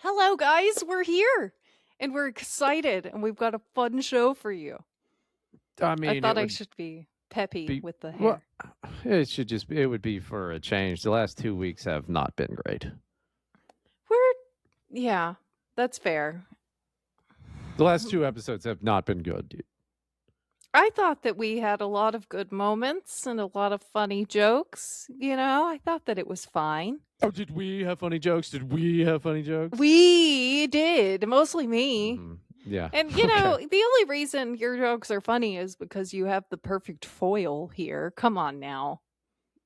Hello, guys. We're here and we're excited and we've got a fun show for you. I I mean, it thought I would should be peppy be with the well. hair. It would be for a change. The last 2 weeks have not been great. We're, yeah, that's fair. The last two episodes have not been good, dude. I thought that we had a lot of good moments and a lot of funny jokes. I thought that it was fine. Oh, did we have funny jokes? Did we have funny jokes? We did, mostly me. Yeah. And, Okay. the only reason your jokes are funny is because you have the perfect foil here. Come on now.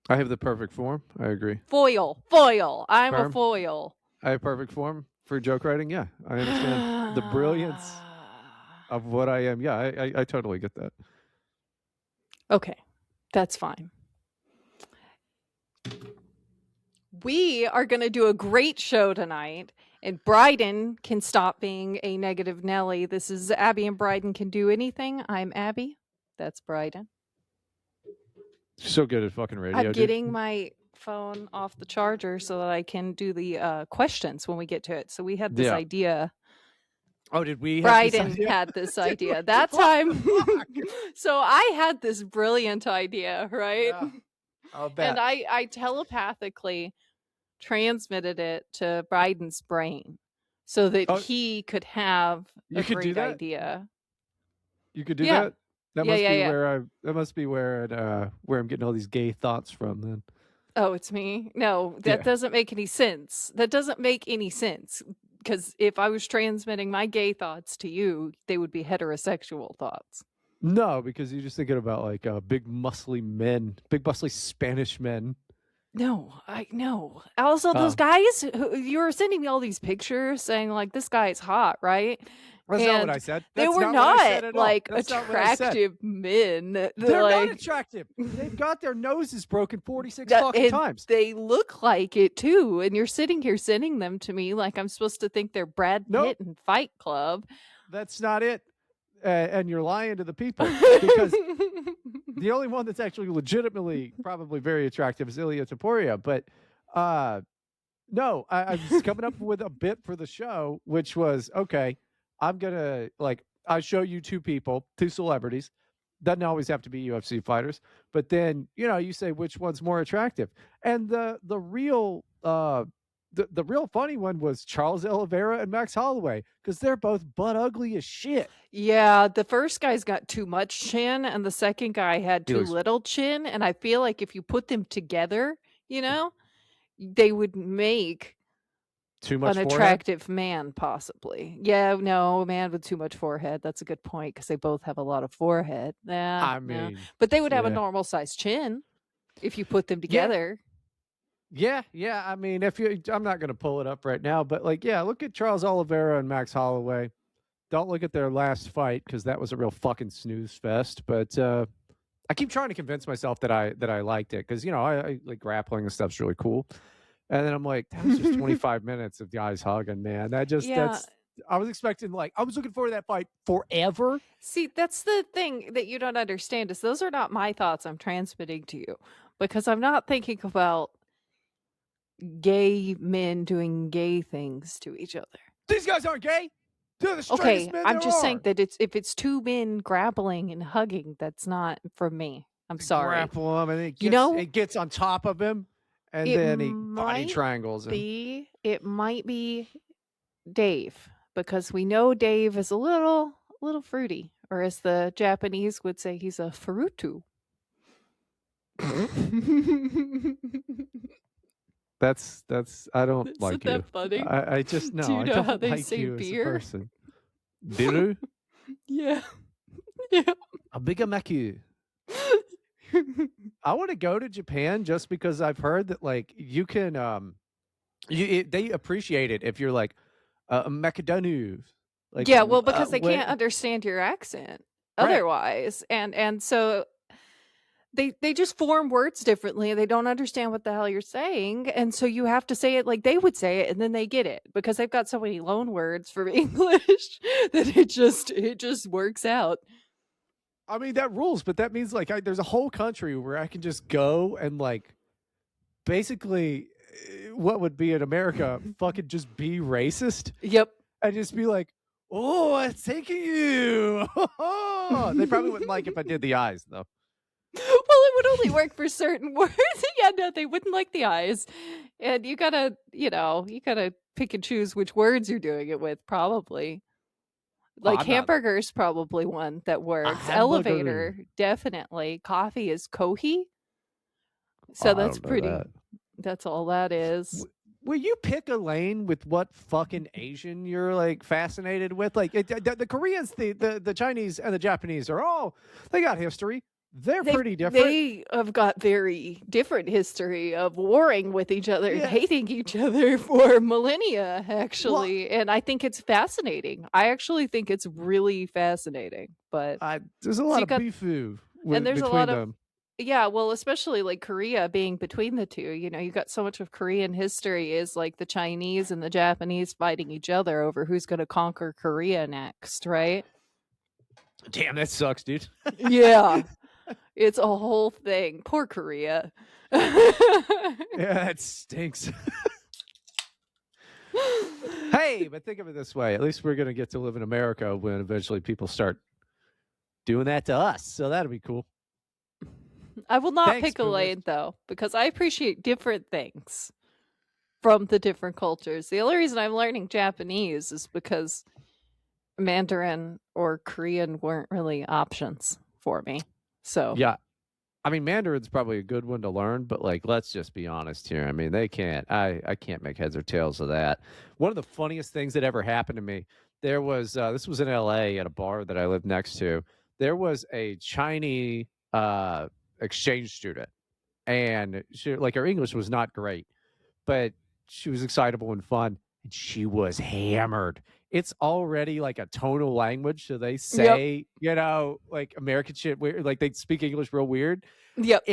I have the perfect form. I agree. Foil. I'm a Firm. foil. I have perfect form for joke writing. Yeah, I understand the brilliance of what I am. Yeah, I totally get that. Okay, that's fine. We are going to do a great show tonight, and Bryden can stop being a negative Nelly. This is Abbi and Bryden Can Do Anything. I'm Abbi. That's Bryden. So good at fucking radio, I'm dude. getting my phone off the charger so that I can do the questions when we get to it. So we had this Yeah. idea. Oh, did we? Bryden had this idea that time. So I had this brilliant idea, right? Yeah. I'll bet. And I telepathically transmitted it to Bryden's brain so that he could have a great idea. You could do Yeah. that? That must be where I'm getting all these gay thoughts from then. Oh, it's me? No, that doesn't make any sense. That doesn't make any sense. Because if I was transmitting my gay thoughts to you, they would be heterosexual thoughts. No, because you're just thinking about like big muscly Spanish men. No, I know. Also, those guys, you were sending me all these pictures saying like, this guy is hot, right? That's not what I said. They were not like attractive men. They're not attractive. They've got their noses broken 46 fucking times. They look like it too. And you're sitting here sending them to me like I'm supposed to think they're Brad Pitt and Fight Club. That's not it. And you're lying to the people because the only one that's actually legitimately probably very attractive is Ilya Taporia. But no, I was coming up with a bit for the show, which was, okay, I'm going to I show you two people, two celebrities. Doesn't always have to be UFC fighters. But then, you say which one's more attractive. And the real the real funny one was Charles Oliveira and Max Holloway because they're both butt ugly as shit. Yeah, the first guy's got too much chin and the second guy had too little chin. And I feel like if you put them together, they would make too much an attractive man, possibly. Yeah, no, a man with too much forehead. That's a good point because they both have a lot of forehead. Yeah, but they would have a normal sized chin if you put them together. Yeah. I mean, I'm not going to pull it up right now, but look at Charles Oliveira and Max Holloway. Don't look at their last fight because that was a real fucking snooze fest. But I keep trying to convince myself that I liked it because I like grappling and stuff's really cool. And then I'm like, that was just 25 minutes of guys hugging, man. That's I was expecting I was looking forward to that fight forever. See, that's the thing that you don't understand is those are not my thoughts I'm transmitting to you because I'm not thinking about gay men doing gay things to each other. These guys aren't gay. They're the okay, men I'm just saying that if it's two men grappling and hugging, that's not from me. I'm sorry. Grapple him and it gets on top of him and then he body triangles him. It might be Dave because we know Dave is a little fruity, or as the Japanese would say, he's a furutu. That's I don't Isn't like that you. funny? I just no. Do you know I don't how they like say you beer? as a person. Biru? Yeah. A bigger Maku. I want to go to Japan just because I've heard that you can they appreciate it if you're like a Macedonu. Because they can't understand your accent otherwise, and so they just form words differently. They don't understand what the hell you're saying, and so you have to say it like they would say it, and then they get it because they've got so many loan words for English that it just works out. I mean that rules, but that means there's a whole country where I can just go and basically what would be in America, fucking just be racist. Yep. And just be like, oh, it's taking you. They probably wouldn't like if I did the eyes, though. Well, it would only work for certain words. Yeah, no, they wouldn't like the eyes. And you gotta pick and choose which words you're doing it with, probably. Like hamburger is probably one that works. Elevator, definitely. Coffee is kohi. So that's pretty. That's all that is. Will you pick a lane with what fucking Asian you're like fascinated with? Like the Koreans, the Chinese, and the Japanese they got history. They're pretty different. They have got very different history of warring with each other, hating each other for millennia, actually. And I think it's fascinating. I actually think it's really fascinating. But there's a lot of beefu and there's a lot of them. Yeah, well, especially like Korea being between the two, you got so much of Korean history is like the Chinese and the Japanese fighting each other over who's going to conquer Korea next, right? Damn, that sucks, dude. Yeah. It's a whole thing. Poor Korea. Yeah, that stinks. Hey, but think of it this way. At least we're going to get to live in America when eventually people start doing that to us. So that'll be cool. I will not pick a lane, though, because I appreciate different things from the different cultures. The only reason I'm learning Japanese is because Mandarin or Korean weren't really options for me. So yeah, I mean, Mandarin's probably a good one to learn, but like, let's just be honest here. I mean, they can't. I can't make heads or tails of that. One of the funniest things that ever happened to me, there was this was in LA at a bar that I lived next to. There was a Chinese exchange student, and her English was not great, but she was excitable and fun, and she was hammered. It's already like a tonal language, so they say, like American shit weird, like they speak English real weird. Yep.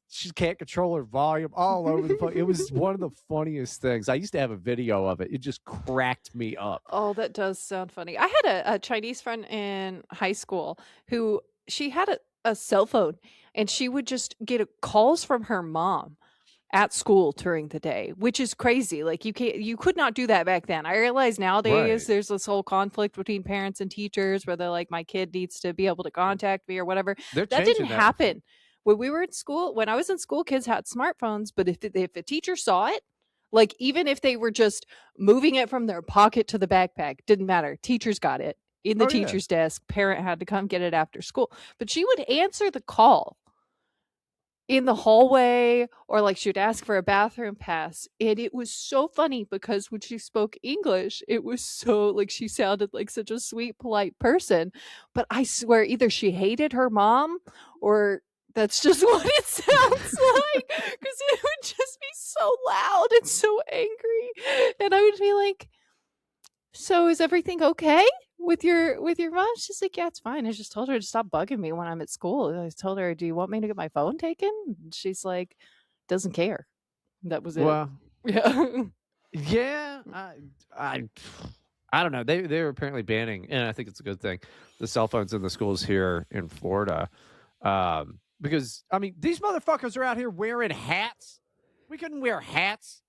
She can't control her volume all over the place. It was one of the funniest things. I used to have a video of it. It just cracked me up. Oh, that does sound funny. I had a Chinese friend in high school who she had a cell phone, and she would just get calls from her mom at school during the day, which is crazy. Like you could not do that back then. I realize nowadays there's this whole conflict between parents and teachers where they're like, my kid needs to be able to contact me or whatever. That didn't happen when we were in school. When I was in school, kids had smartphones, but if a teacher saw it, like even if they were just moving it from their pocket to the backpack, didn't matter. Teachers got it in the teacher's desk. Parent had to come get it after school, but she would answer the call in the hallway, or like she would ask for a bathroom pass. And it was so funny because when she spoke English, it was so like she sounded like such a sweet, polite person. But I swear either she hated her mom or that's just what it sounds like, because it would just be so loud and so angry. And I would be like, so is everything okay with your mom? She's like, yeah, it's fine. I just told her to stop bugging me when I'm at school. I told her, do you want me to get my phone taken? And she's like, doesn't care. That was it. Well, yeah. I don't know. They were apparently banning, and I think it's a good thing, the cell phones in the schools here in Florida. Because I mean, these motherfuckers are out here wearing hats. We couldn't wear hats.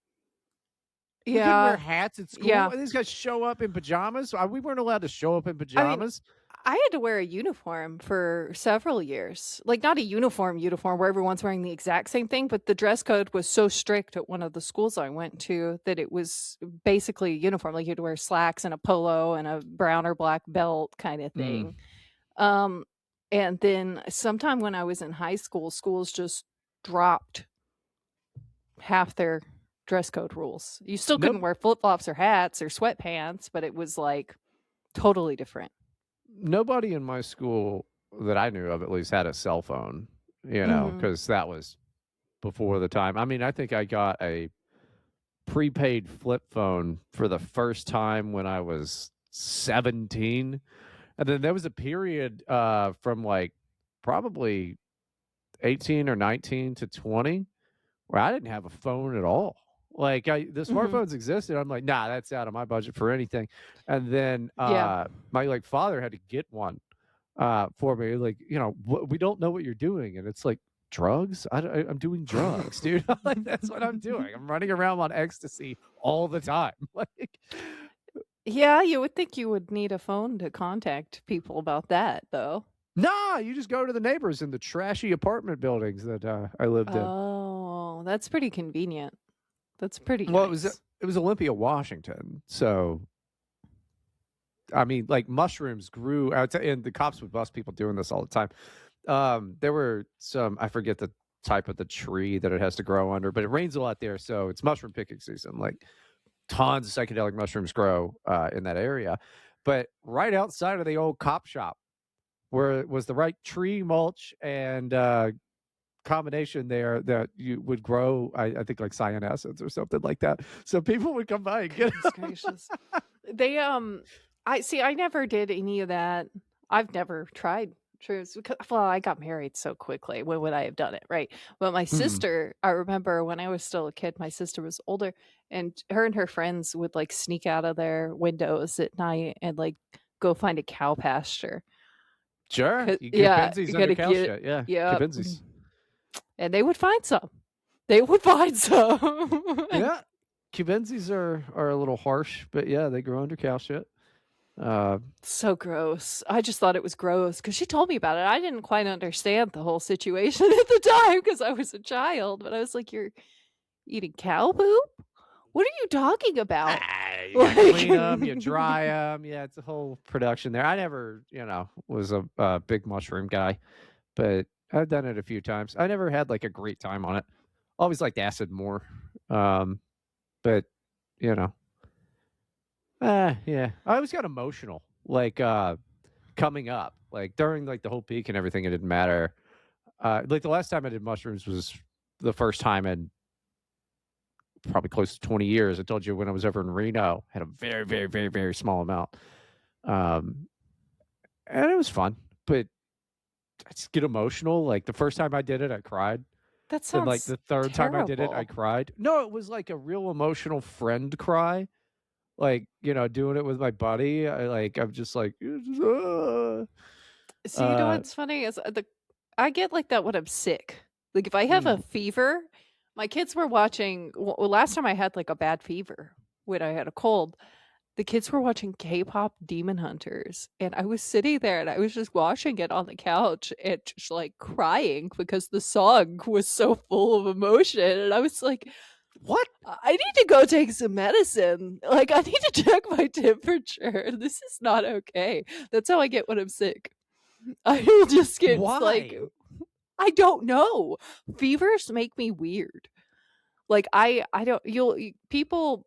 We couldn't wear hats at school. Yeah. These guys show up in pajamas. We weren't allowed to show up in pajamas. I had to wear a uniform for several years. Like, not a uniform where everyone's wearing the exact same thing, but the dress code was so strict at one of the schools I went to that it was basically a uniform. Like, you had to wear slacks and a polo and a brown or black belt kind of thing. And then sometime when I was in high school, schools just dropped half their dress code rules. You still couldn't wear flip-flops or hats or sweatpants, but it was like totally different. Nobody in my school that I knew of at least had a cell phone, because that was before the time. I mean, I think I got a prepaid flip phone for the first time when I was 17. And then there was a period from like probably 18 or 19 to 20 where I didn't have a phone at all. Like the smartphones existed. I'm like, nah, that's out of my budget for anything. And then my father had to get one for me. Like, we don't know what you're doing. And it's like, drugs. I'm doing drugs, dude. Like, that's what I'm doing. I'm running around on ecstasy all the time. Like, Yeah, you would think you would need a phone to contact people about that, though. nah, you just go to the neighbors in the trashy apartment buildings that I lived in. Oh, that's pretty convenient. That's pretty Well, nice. it was Olympia, Washington. So, I mean, like mushrooms grew out, and the cops would bust people doing this all the time. There were some, I forget the type of the tree that it has to grow under, but it rains a lot there, so it's mushroom picking season. Like tons of psychedelic mushrooms grow in that area. But right outside of the old cop shop, where it was the right tree mulch and combination there that you would grow, I think like cyanacids or something like that. So people would come by and get Goodness gracious. They I never did any of that. I've never tried shrooms because, well, I got married so quickly. When would I have done it, right? But my sister, I remember when I was still a kid, my sister was older, and her friends would like sneak out of their windows at night and like go find a cow pasture. Sure, you get Yeah, Benzies you under gotta cow get shit. Yeah, yeah, get Benzies. and they would find some. They would find some. Yeah, Cubensis are a little harsh, but yeah, they grow under cow shit. So gross. I just thought it was gross because she told me about it. I didn't quite understand the whole situation at the time because I was a child, but I was like, "You're eating cow poop? What are you talking about?" You gotta clean them, you dry them. Yeah, it's a whole production there. I never, was a big mushroom guy, but I've done it a few times. I never had like a great time on it. Always liked acid more. But yeah, I always got emotional, like coming up, like during like the whole peak and everything. It didn't matter. Like the last time I did mushrooms was the first time in probably close to 20 years. I told you when I was over in Reno, had a very, very, very, very small amount. And it was fun, but I just get emotional. Like the first time I did it, I cried. That Then sounds like the third time I did it, I terrible. cried. No, it was like a real emotional friend cry. Like, doing it with my buddy. I'm just like, See, you know what's funny is I get like that when I'm sick. Like if I have a fever, my kids were watching. Well, last time I had like a bad fever when I had a cold, the kids were watching K-pop Demon Hunters, and I was sitting there and I was just watching it on the couch and just like crying because the song was so full of emotion, and I was like, what? I need to go take some medicine. Like I need to check my temperature. This is not okay. That's how I get when I'm sick. I will just get like, I don't know. Fevers make me weird. Like I don't. People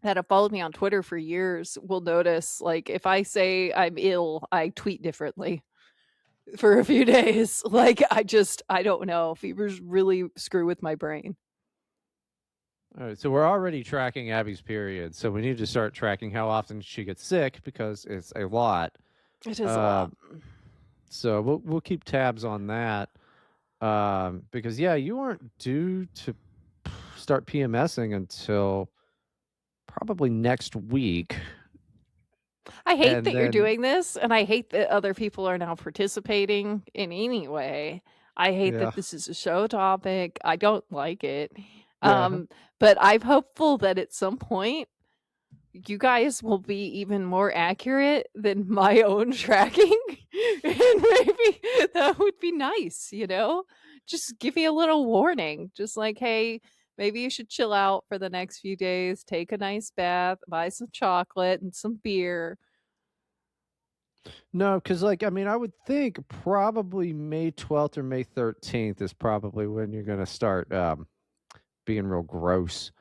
that have followed me on Twitter for years will notice, like, if I say I'm ill, I tweet differently for a few days. Like, I don't know. Fevers really screw with my brain. All right, so we're already tracking Abby's period, so we need to start tracking how often she gets sick because it's a lot. It is a lot. So we'll keep tabs on that. Because yeah, you aren't due to start PMSing until probably next week. I hate that you're doing this, and I hate that other people are now participating in any way. I hate that this is a show topic. I don't like it. But I'm hopeful that at some point you guys will be even more accurate than my own tracking. And maybe that would be nice, Just give me a little warning. Just like, hey, maybe you should chill out for the next few days, take a nice bath, buy some chocolate and some beer. No, because I would think probably May 12th or May 13th is probably when you're going to start being real gross.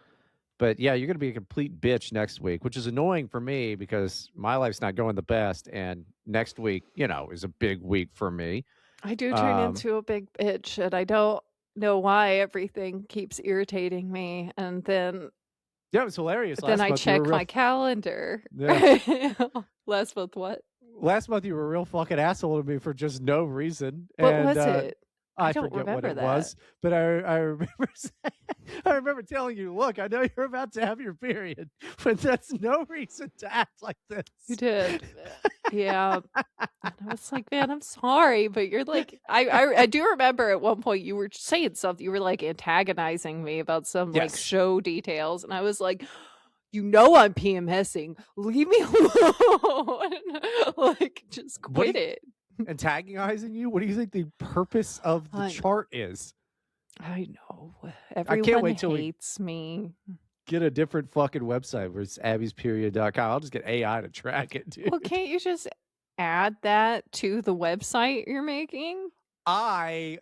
But yeah, you're going to be a complete bitch next week, which is annoying for me because my life's not going the best. And next week, is a big week for me. I do turn into a big bitch, and I don't know why everything keeps irritating me. And then yeah, it was hilarious. Then I check my calendar. Yeah. Last month, what? Last month you were a real fucking asshole to me for just no reason. What was it? I don't forget what remember it that. was, but I remember I remember telling you, look, I know you're about to have your period, but that's no reason to act like this. You did. Yeah. And I was like, man, I'm sorry, but you're like, I do remember at one point you were saying something, you were like antagonizing me about some like Yes. show details, and I was like, you know I'm PMSing. Leave me alone. Like, just quit it. Antagonizing you? What do you think the purpose of the chart is? I know. Everyone hates me. Get a different fucking website where it's abbysperiod.com. I'll just get AI to track it, dude. Well, can't you just add that to the website you're making?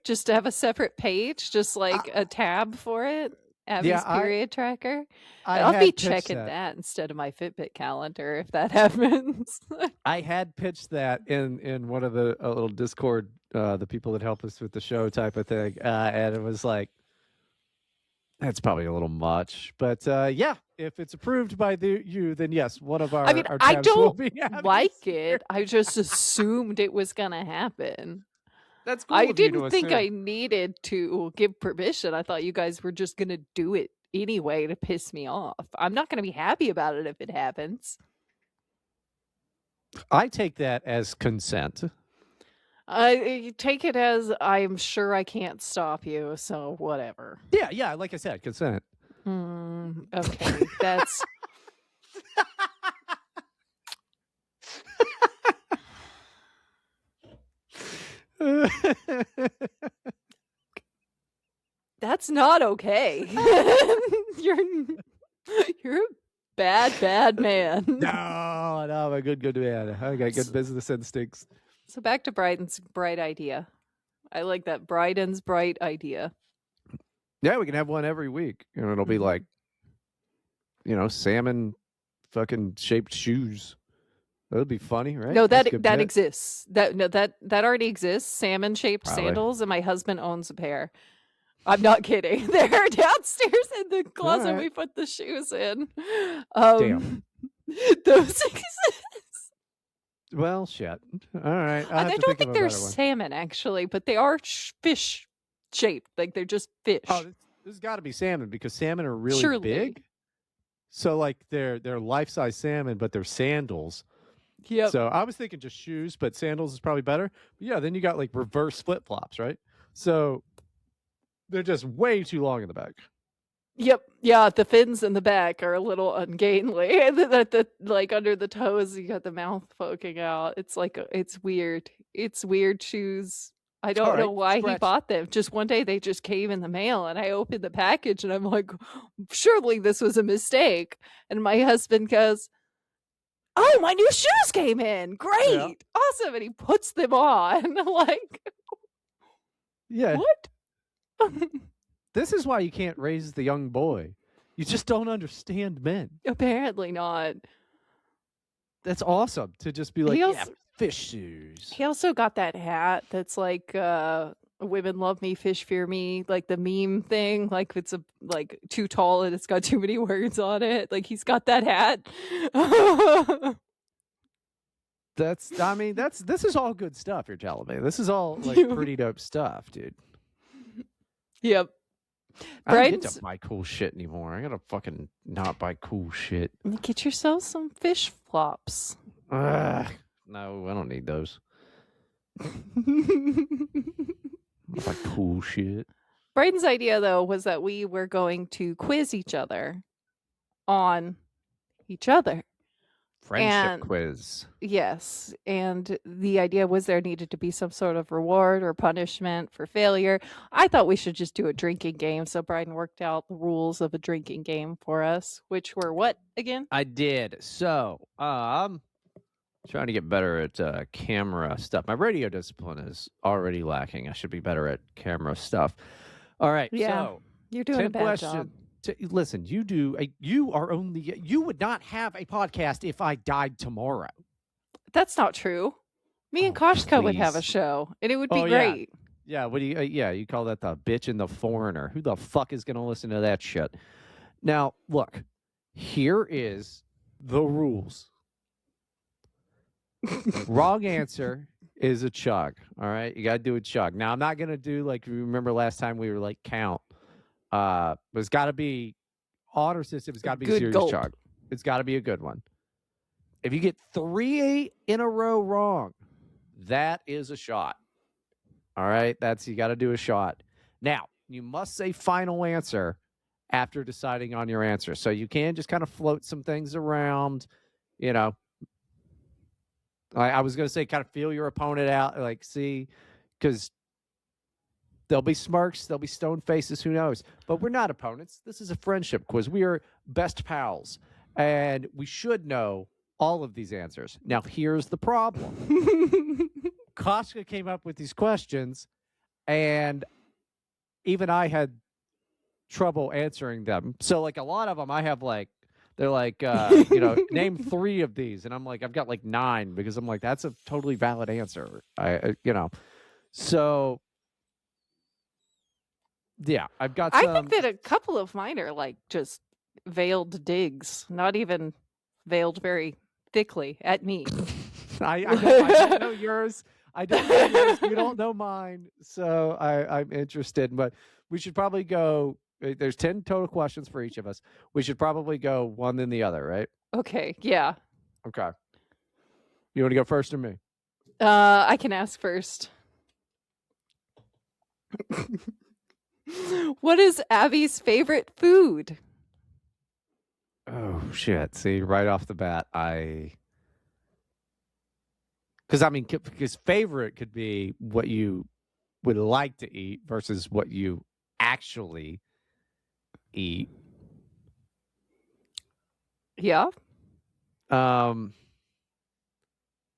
Just to have a separate page, just like a tab for it? Abby's period tracker? I'll be checking that instead of my Fitbit calendar if that happens. I had pitched that in one of the little Discord, the people that help us with the show type of thing, and it was like, that's probably a little much, but yeah, if it's approved by you, then yes, one of our. I mean, our I tabs don't will be like it. I just assumed it was gonna happen. That's cool. I didn't think I needed to give permission. I thought you guys were just gonna do it anyway to piss me off. I'm not gonna be happy about it if it happens. I take that as consent. I take it as I'm sure I can't stop you, so whatever. Yeah, like I said, consent. Okay, that's... That's not okay. You're a bad man. No, I'm a good man. I got good business instincts. So back to Bryden's bright idea. I like that. Bryden's bright idea. Yeah, we can have one every week. You know, it'll be like, salmon fucking shaped shoes. That would be funny, right? No, that exists. That already exists. Salmon shaped sandals, and my husband owns a pair. I'm not kidding. They're downstairs in the closet we put the shoes in. Damn. Those exist. Well, shit. All right. I don't think they're salmon, actually, but they are fish shaped. Like, they're just fish. Oh, this has got to be salmon because salmon are really big. So, like, they're life-size salmon, but they're sandals. Yep. So I was thinking just shoes, but sandals is probably better. But yeah, then you got, like, reverse flip-flops, right? So they're just way too long in the back. Yep. Yeah, the fins in the back are a little ungainly. Like under the toes, you got the mouth poking out. It's like it's weird. It's weird shoes. I don't know why he bought them. Just one day they just came in the mail, and I opened the package, and I'm like, surely this was a mistake. And my husband goes, "Oh, my new shoes came in. Great, awesome!" And he puts them on. Like, yeah, what? This is why you can't raise the young boy. You just don't understand men. Apparently not. That's awesome to just be like, fish shoes. He also got that hat that's like, women love me, fish fear me, like the meme thing. Like it's like too tall and it's got too many words on it. Like he's got that hat. This is all good stuff you're telling me. This is all like pretty dope stuff, dude. Yep. I don't get to buy cool shit anymore. I gotta fucking not buy cool shit. Get yourself some fish flops. No, I don't need those. Like cool shit. Bryden's idea, though, was that we were going to quiz each other on each other. Friendship quiz. Yes. And the idea was there needed to be some sort of reward or punishment for failure. I thought we should just do a drinking game. So Bryden worked out the rules of a drinking game for us, which were what again? I did. So, trying to get better at camera stuff. My radio discipline is already lacking. I should be better at camera stuff. All right. Yeah, so you're doing a bad job. Listen, you would not have a podcast if I died tomorrow. That's not true. Me and Koshka would have a show, and it would be great. Yeah. What do you? You call that the bitch and the foreigner? Who the fuck is going to listen to that shit? Now, look, here is the rules. Wrong answer is a chug. All right, you got to do a chug. Now, I'm not gonna do like you remember last time we were like count. But it's got to be honor system. It's got to be a serious gulp. chug. It's got to be a good one. If you get 3 in a row wrong, that is a shot. All right, you got to do a shot. Now, you must say final answer after deciding on your answer. So you can just kind of float some things around, you know. I was going to say kind of feel your opponent out, like see, because there'll be smirks, there'll be stone faces, who knows. But we're not opponents. This is a friendship quiz. We are best pals, and we should know all of these answers. Now, here's the problem. Koska came up with these questions, and even I had trouble answering them. So, like, a lot of them, I have, like, they're like, name 3 of these. And I'm like, I've got, like, 9 because I'm like, that's a totally valid answer. So, yeah, I've got some. I think that a couple of mine are, like, just veiled digs, not even veiled very thickly at me. I don't know yours. I don't know yours. You don't know mine. So I'm interested. But we should probably go. There's 10 total questions for each of us. We should probably go one then the other, right? Okay. Yeah. Okay. You want to go first or me? I can ask first. What is Abby's favorite food? Oh, shit. See, right off the bat, because favorite could be what you would like to eat versus what you actually eat. Yeah.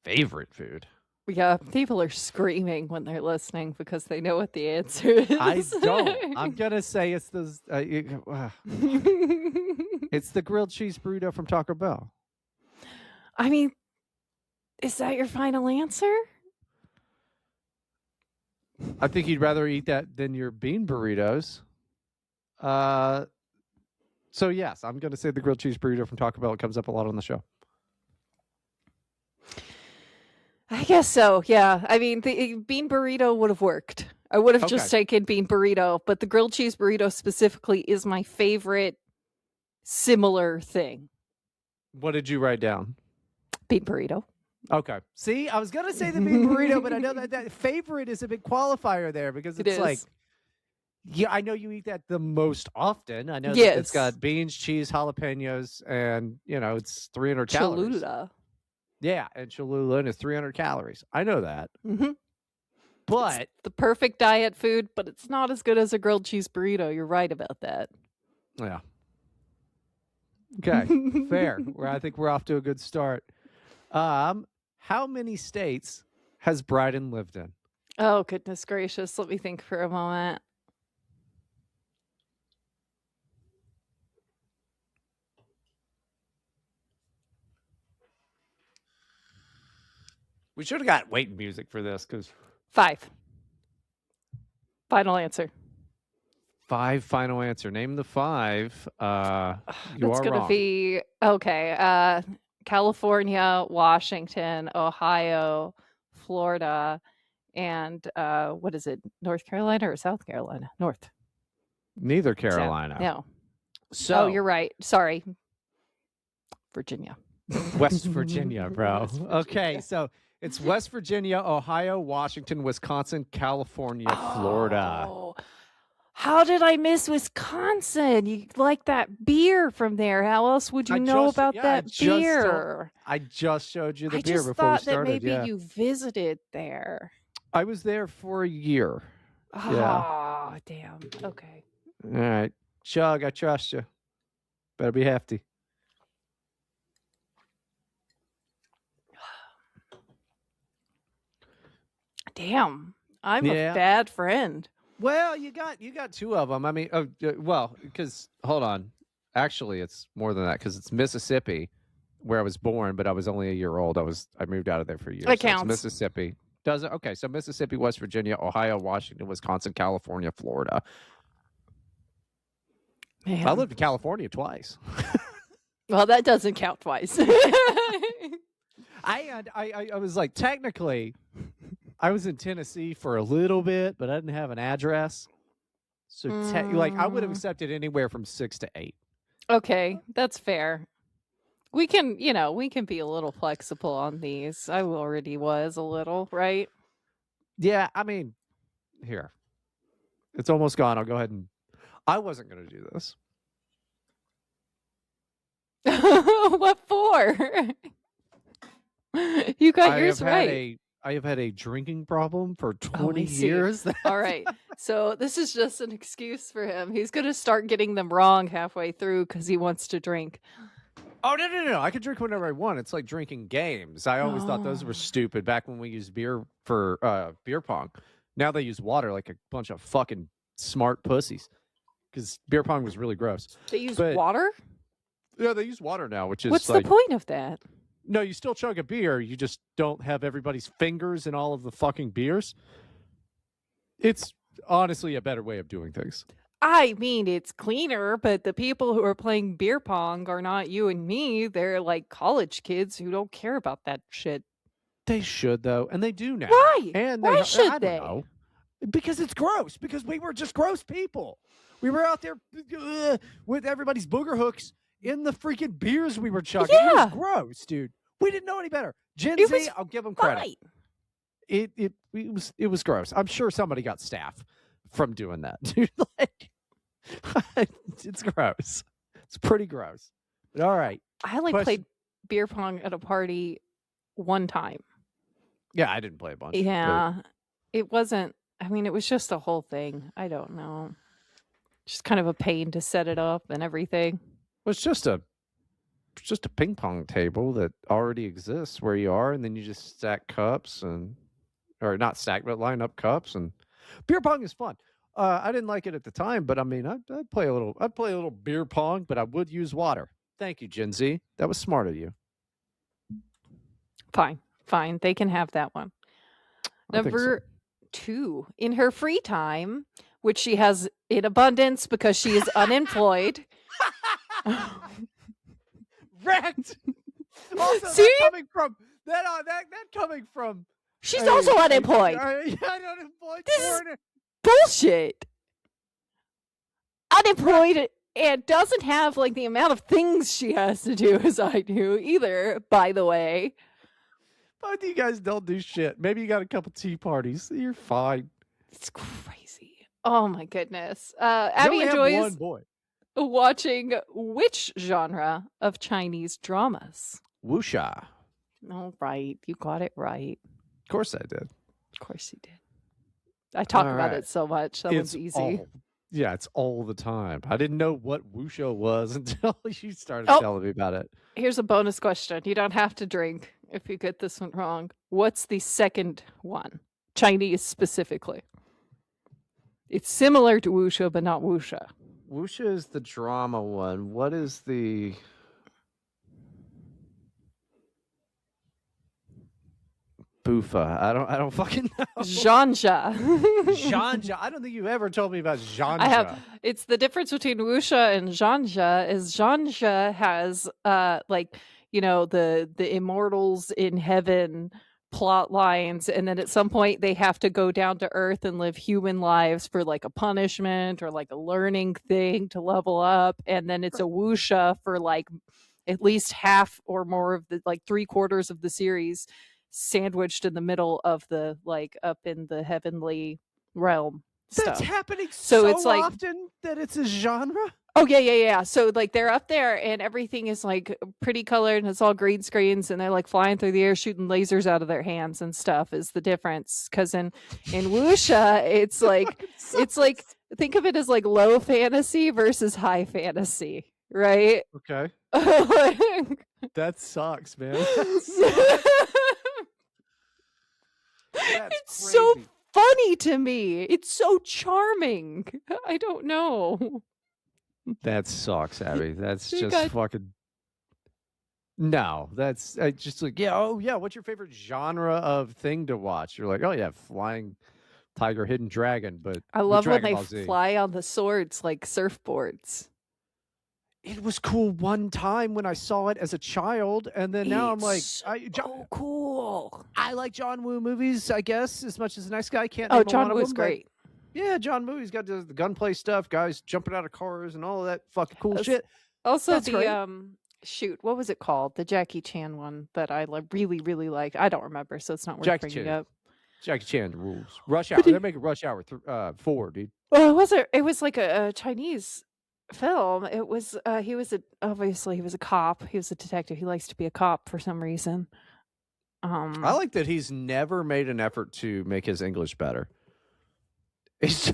Favorite food. Yeah, people are screaming when they're listening because they know what the answer is. I don't. I'm gonna say it's the it's the grilled cheese burrito from Taco Bell. I mean, is that your final answer? I think you'd rather eat that than your bean burritos. So yes, I'm gonna say the grilled cheese burrito from Taco Bell. It comes up a lot on the show. I guess so, yeah. I mean, the bean burrito would have worked. I would have just taken bean burrito, but the grilled cheese burrito specifically is my favorite similar thing. What did you write down? Bean burrito. Okay. See, I was going to say the bean burrito, but I know that favorite is a big qualifier there because it's like, yeah, I know you eat that the most often. I know that it's got beans, cheese, jalapenos, and, it's 300 calories. Cholula. Yeah, and Cholula, and it's 300 calories. I know that. Mm-hmm. But it's the perfect diet food, but it's not as good as a grilled cheese burrito. You're right about that. Yeah. Okay, fair. I think we're off to a good start. How many states has Bryden lived in? Oh, goodness gracious. Let me think for a moment. We should have got wait music for this because 5. Final answer. 5 final answer. Name the 5. You are gonna be okay. California, Washington, Ohio, Florida, and what is it? North Carolina or South Carolina? North. Neither Carolina. No. So you're right. Sorry. Virginia. West Virginia, bro. Okay, so it's West Virginia, Ohio, Washington, Wisconsin, California, Florida. How did I miss Wisconsin? You like that beer from there. How else would you know about that beer? I just showed you the beer before we started. I just thought that maybe you visited there. I was there for a year. Oh, damn. Okay. All right. Chug, I trust you. Better be hefty. Damn, I'm a bad friend. Well, you got 2 of them. I mean, because hold on, actually, it's more than that because it's Mississippi, where I was born, but I was only a year old. I moved out of there for a year. It counts. Mississippi does it? Okay, so Mississippi, West Virginia, Ohio, Washington, Wisconsin, California, Florida. Man. I lived in California twice. Well, that doesn't count twice. I was like, technically, I was in Tennessee for a little bit, but I didn't have an address. So like I would have accepted anywhere from 6 to 8. Okay, that's fair. We can be a little flexible on these. I already was a little, right? Yeah, I mean, here. It's almost gone. I'll go ahead and I wasn't going to do this. What for? You got yours right. I have had a drinking problem for 20 years. All right. So this is just an excuse for him. He's going to start getting them wrong halfway through because he wants to drink. Oh, no. I can drink whenever I want. It's like drinking games. I always thought those were stupid back when we used beer for beer pong. Now they use water like a bunch of fucking smart pussies because beer pong was really gross. They use water? Yeah, they use water now, which is What's the point of that? No, you still chug a beer. You just don't have everybody's fingers in all of the fucking beers. It's honestly a better way of doing things. I mean, it's cleaner, but the people who are playing beer pong are not you and me. They're like college kids who don't care about that shit. They should, though, and they do now. Why? And Why should they? Know. Because it's gross. Because we were just gross people. We were out there with everybody's booger hooks in the freaking beers we were chugging. Yeah. It was gross, dude. We didn't know any better. Gen Z, I'll give them credit. It was gross. I'm sure somebody got staph from doing that, dude. Like, it's gross. It's pretty gross. But all right. I played beer pong at a party one time. Yeah, I didn't play a bunch. Yeah. It wasn't, I mean, it was just a whole thing. I don't know. Just kind of a pain to set it up and everything. Well, it's just a ping pong table that already exists where you are, and then you just stack cups or not stack, but line up cups. And beer pong is fun. I didn't like it at the time, but I mean, I'd play a little beer pong, but I would use water. Thank you, Gen Z. That was smart of you. Fine. They can have that one. Number 2, in her free time, which she has in abundance because she is unemployed. Wrecked. Also, See? That coming from. She's also unemployed. Unemployed. This is bullshit. Unemployed and doesn't have like the amount of things she has to do as I do either, by the way. Both of you guys don't do shit. Maybe you got a couple tea parties. You're fine. It's crazy. Oh my goodness. Abby enjoys watching which genre of Chinese dramas? Wuxia. Oh, right. You got it right. Of course I did. Of course you did. I talk about it so much. That was easy. It's all the time. I didn't know what wuxia was until you started telling me about it. Here's a bonus question. You don't have to drink if you get this one wrong. What's the second one? Chinese specifically. It's similar to wuxia, but not wuxia. Wuxia is the drama one. What is the... Bufa. I don't fucking know. Zhanja. Zhanja. I don't think you ever told me about Zhanja. I have. It's the difference between wuxia and Zhanja is Zhanja has the immortals in heaven plot lines, and then at some point they have to go down to earth and live human lives for like a punishment or like a learning thing to level up, and then it's a wuxia for like at least half or more of the like 3/4 of the series sandwiched in the middle of the like up in the heavenly realm stuff. That's happening so it's like, often that it's a genre. Oh yeah. So like they're up there and everything is like pretty colored and it's all green screens and they're like flying through the air shooting lasers out of their hands and stuff is the difference. Because in wuxia it's like it's like think of it as like low fantasy versus high fantasy, right? Okay. That sucks, man. It's crazy. So funny to me. It's so charming. I don't know. That sucks, Abby. That's just fucking... No, that's just like, what's your favorite genre of thing to watch? You're like, oh yeah, Flying Tiger, Hidden Dragon, but I love when they fly on the swords like surfboards. it was cool one time when I saw it as a child, and then now I'm like, oh, cool. I like John Woo movies, I guess, as much as the next guy. Can't Oh, name a John lot of Woo's them, great. Yeah, John Woo. He's got the gunplay stuff, guys jumping out of cars and all of that fucking cool shit. Also, That's the great. shoot, what was it called? The Jackie Chan one that I really, really like. I don't remember, so it's not worth bringing up. Jackie Chan rules. Rush Hour. They're making Rush Hour 4, dude. Well, it was like a Chinese film. It was obviously he was a cop. He was a detective. He likes to be a cop for some reason. I like that he's never made an effort to make his English better. It's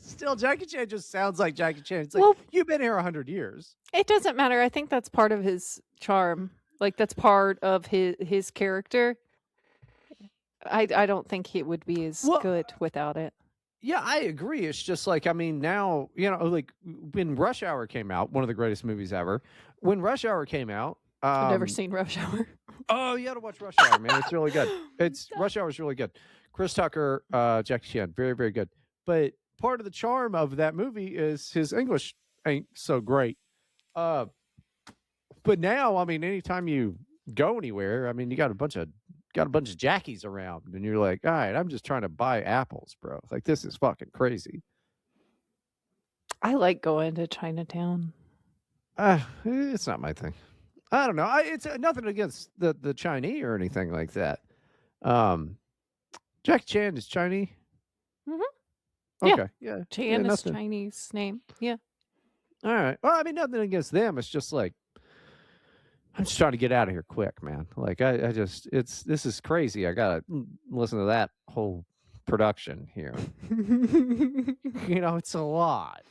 still Jackie Chan just sounds like Jackie Chan. It's like, you've been here 100 years. It doesn't matter. I think that's part of his charm. Like, that's part of his character. I don't think he would be as good without it. Yeah, I agree. It's just like, I mean, now, like when Rush Hour came out, one of the greatest movies ever. When Rush Hour came out, I've never seen Rush Hour. Oh, you got to watch Rush Hour, man. It's really good. Rush Hour is really good. Chris Tucker, Jackie Chan, very, very good. But part of the charm of that movie is his English ain't so great. But now, I mean, anytime you go anywhere, I mean, you got a bunch of Jackies around, and you're like, all right, I'm just trying to buy apples, bro. Like, this is fucking crazy. I like going to Chinatown. It's not my thing. I don't know. It's nothing against the Chinese or anything like that. Jackie Chan is Chinese. Mm-hmm. Okay. Yeah. Chan is Chinese name. Yeah. All right. Well, I mean, nothing against them. It's just like, I'm just trying to get out of here quick, man. Like, this is crazy. I gotta listen to that whole production here. It's a lot.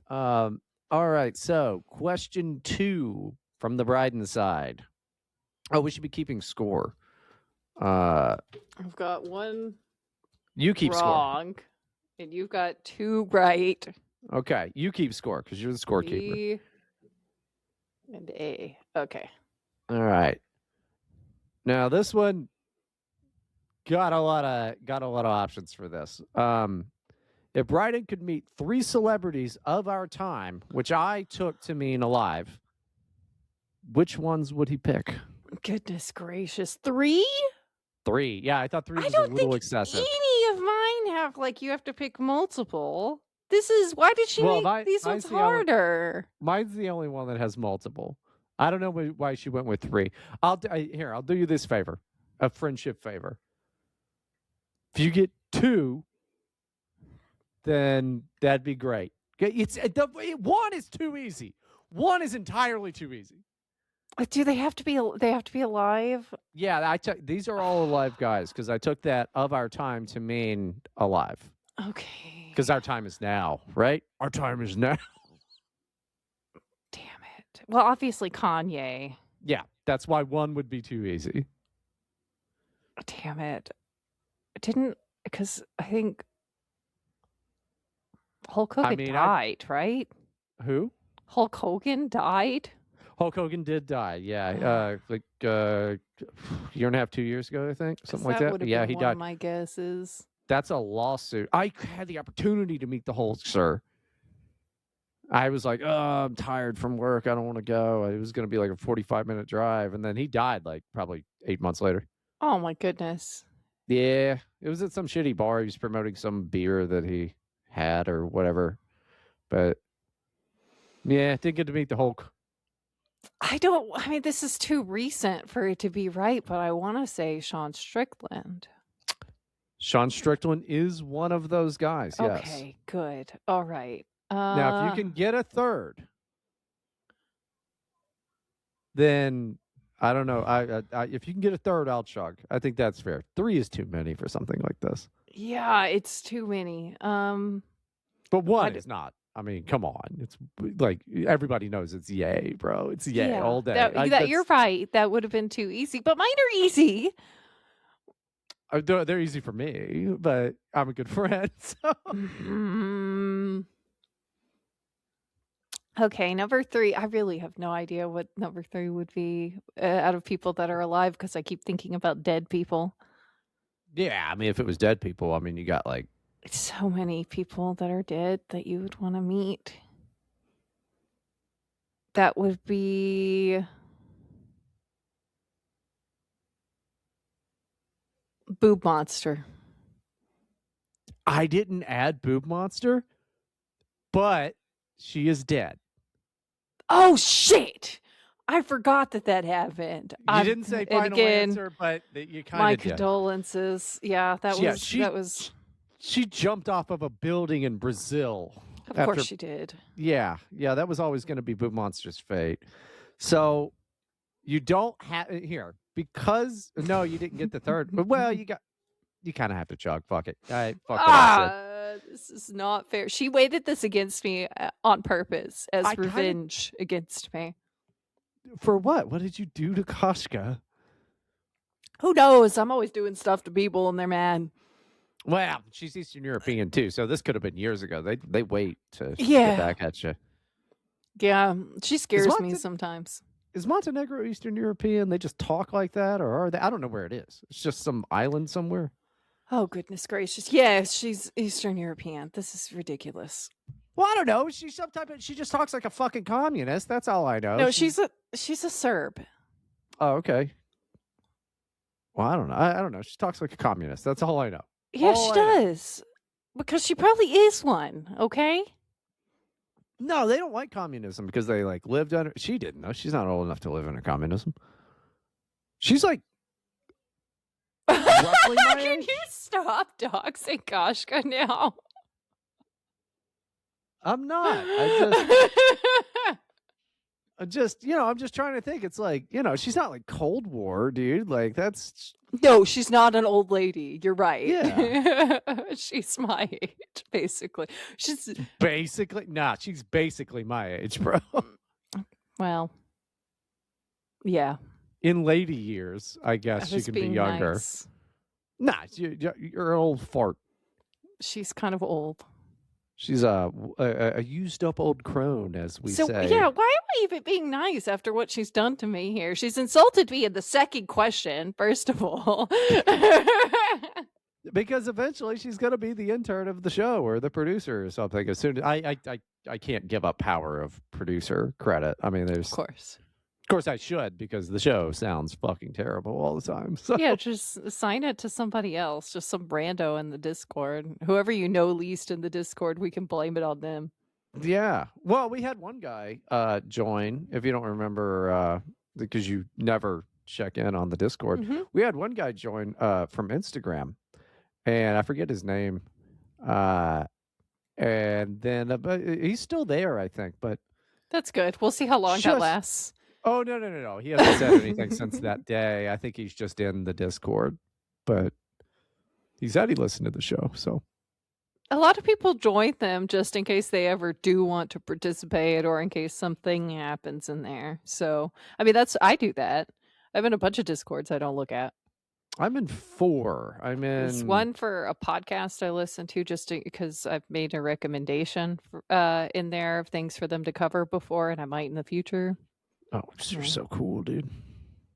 All right. So, question 2 from the Bryden side. Oh, we should be keeping score. I've got one. You keep wrong, score. And you've got 2 right. Okay, you keep score because you're the scorekeeper. B and A. Okay. All right. Now this one got a lot of options for this. If Bryden could meet 3 celebrities of our time, which I took to mean alive, which ones would he pick? Goodness gracious, 3? 3. Yeah, I thought 3 was a little excessive. Any of mine have you have to pick multiple. Why did she make these ones harder? Mine's the only one that has multiple. I don't know why she went with 3. I'll do you this favor, a friendship favor. If you get 2, then that'd be great. 1 is too easy. 1 is entirely too easy. Do they have to be? They have to be alive? Yeah, these are all alive guys because I took that of our time to mean alive. Okay. Because our time is now, right? Our time is now. Damn it. Well, obviously Kanye. Yeah, that's why 1 would be too easy. Damn it. Because I think Hulk Hogan died, right? Who? Hulk Hogan died? Hulk Hogan did die, yeah. Like a year and a half, 2 years ago, I think. Something like that. Yeah, he died. One of my guesses. That's a lawsuit. I had the opportunity to meet the Hulk, sir. I was like, oh, I'm tired from work. I don't want to go. It was going to be like a 45-minute drive. And then he died probably 8 months later. Oh, my goodness. Yeah. It was at some shitty bar. He was promoting some beer that he had or whatever. But, yeah, didn't get to meet the Hulk. This is too recent for it to be right, but I want to say Sean Strickland. Sean Strickland is one of those guys, yes. Okay, good. All right. Now, if you can get a 3rd, then I don't know. If you can get a 3rd, I'll chug. I think that's fair. 3 is too many for something like this. Yeah, it's too many. But 1 is not. I mean, come on. It's like everybody knows it's yay, bro. It's yay all day. You're right. That would have been too easy. But mine are easy. They're easy for me, but I'm a good friend. So. Okay, number 3. I really have no idea what number 3 would be out of people that are alive because I keep thinking about dead people. Yeah, I mean, if it was dead people, I mean, you got so many people that are dead that you would want to meet. That would be Boob Monster. I didn't add Boob Monster, but she is dead. Oh, shit! I forgot that happened. You didn't say final answer, but you kind of my did. condolences. Yeah, that was. She jumped off of a building in Brazil. Of course she did. Yeah, that was always going to be Boob Monster's fate. So you don't have here because no, you didn't get the third. Well, you kind of have to chug. Fuck it. This is not fair. She weighted this against me on purpose as revenge against me. For what? What did you do to Koshka? Who knows? I'm always doing stuff to people and they're mad. Well, she's Eastern European too, so this could have been years ago. They wait to get back at you. Yeah, she scares me sometimes. Is Montenegro Eastern European? They just talk like that, or are they? I don't know where it is. It's just some island somewhere. Oh, goodness gracious. Yeah, she's Eastern European. This is ridiculous. Well, I don't know. She's she just talks like a fucking communist. That's all I know. No, she's a Serb. Oh, okay. Well, I don't know. I don't know. She talks like a communist. That's all I know. Yeah, she does. Because she probably is one, okay? No, they don't like communism because they lived under. She didn't know. She's not old enough to live under communism. She's like roughly my age. Can you stop doxing Koshka now? I'm not. I'm just trying to think. It's like, she's not like Cold War, dude. Like that's. No, she's not an old lady. You're right. Yeah. She's my age, basically. She's basically my age, bro. Well, yeah. In later years, I guess she can be younger. Nice. Nah, you're an old fart. She's kind of old. She's a used up old crone, as we say. Yeah, why am I even being nice after what she's done to me here? She's insulted me in the second question, first of all. Because eventually she's going to be the intern of the show or the producer or something. As soon as I can't give up power of producer credit. I mean, of course I should, because the show sounds fucking terrible all the time. So. Yeah, just assign it to somebody else, just some rando in the Discord. Whoever you know least in the Discord, we can blame it on them. Yeah. Well, we had one guy join, if you don't remember, because you never check in on the Discord. Mm-hmm. We had one guy join from Instagram, and I forget his name. And then he's still there, I think. But that's good. We'll see how long that lasts. Oh, no. He hasn't said anything since that day. I think he's just in the Discord. But he said he listened to the show, so. A lot of people join them just in case they ever do want to participate or in case something happens in there. So, I mean, I do that. I'm in a bunch of Discords I don't look at. I'm in 4. There's one for a podcast I listen to just because I've made a recommendation in there of things for them to cover before, and I might in the future. Oh, you're so cool, dude.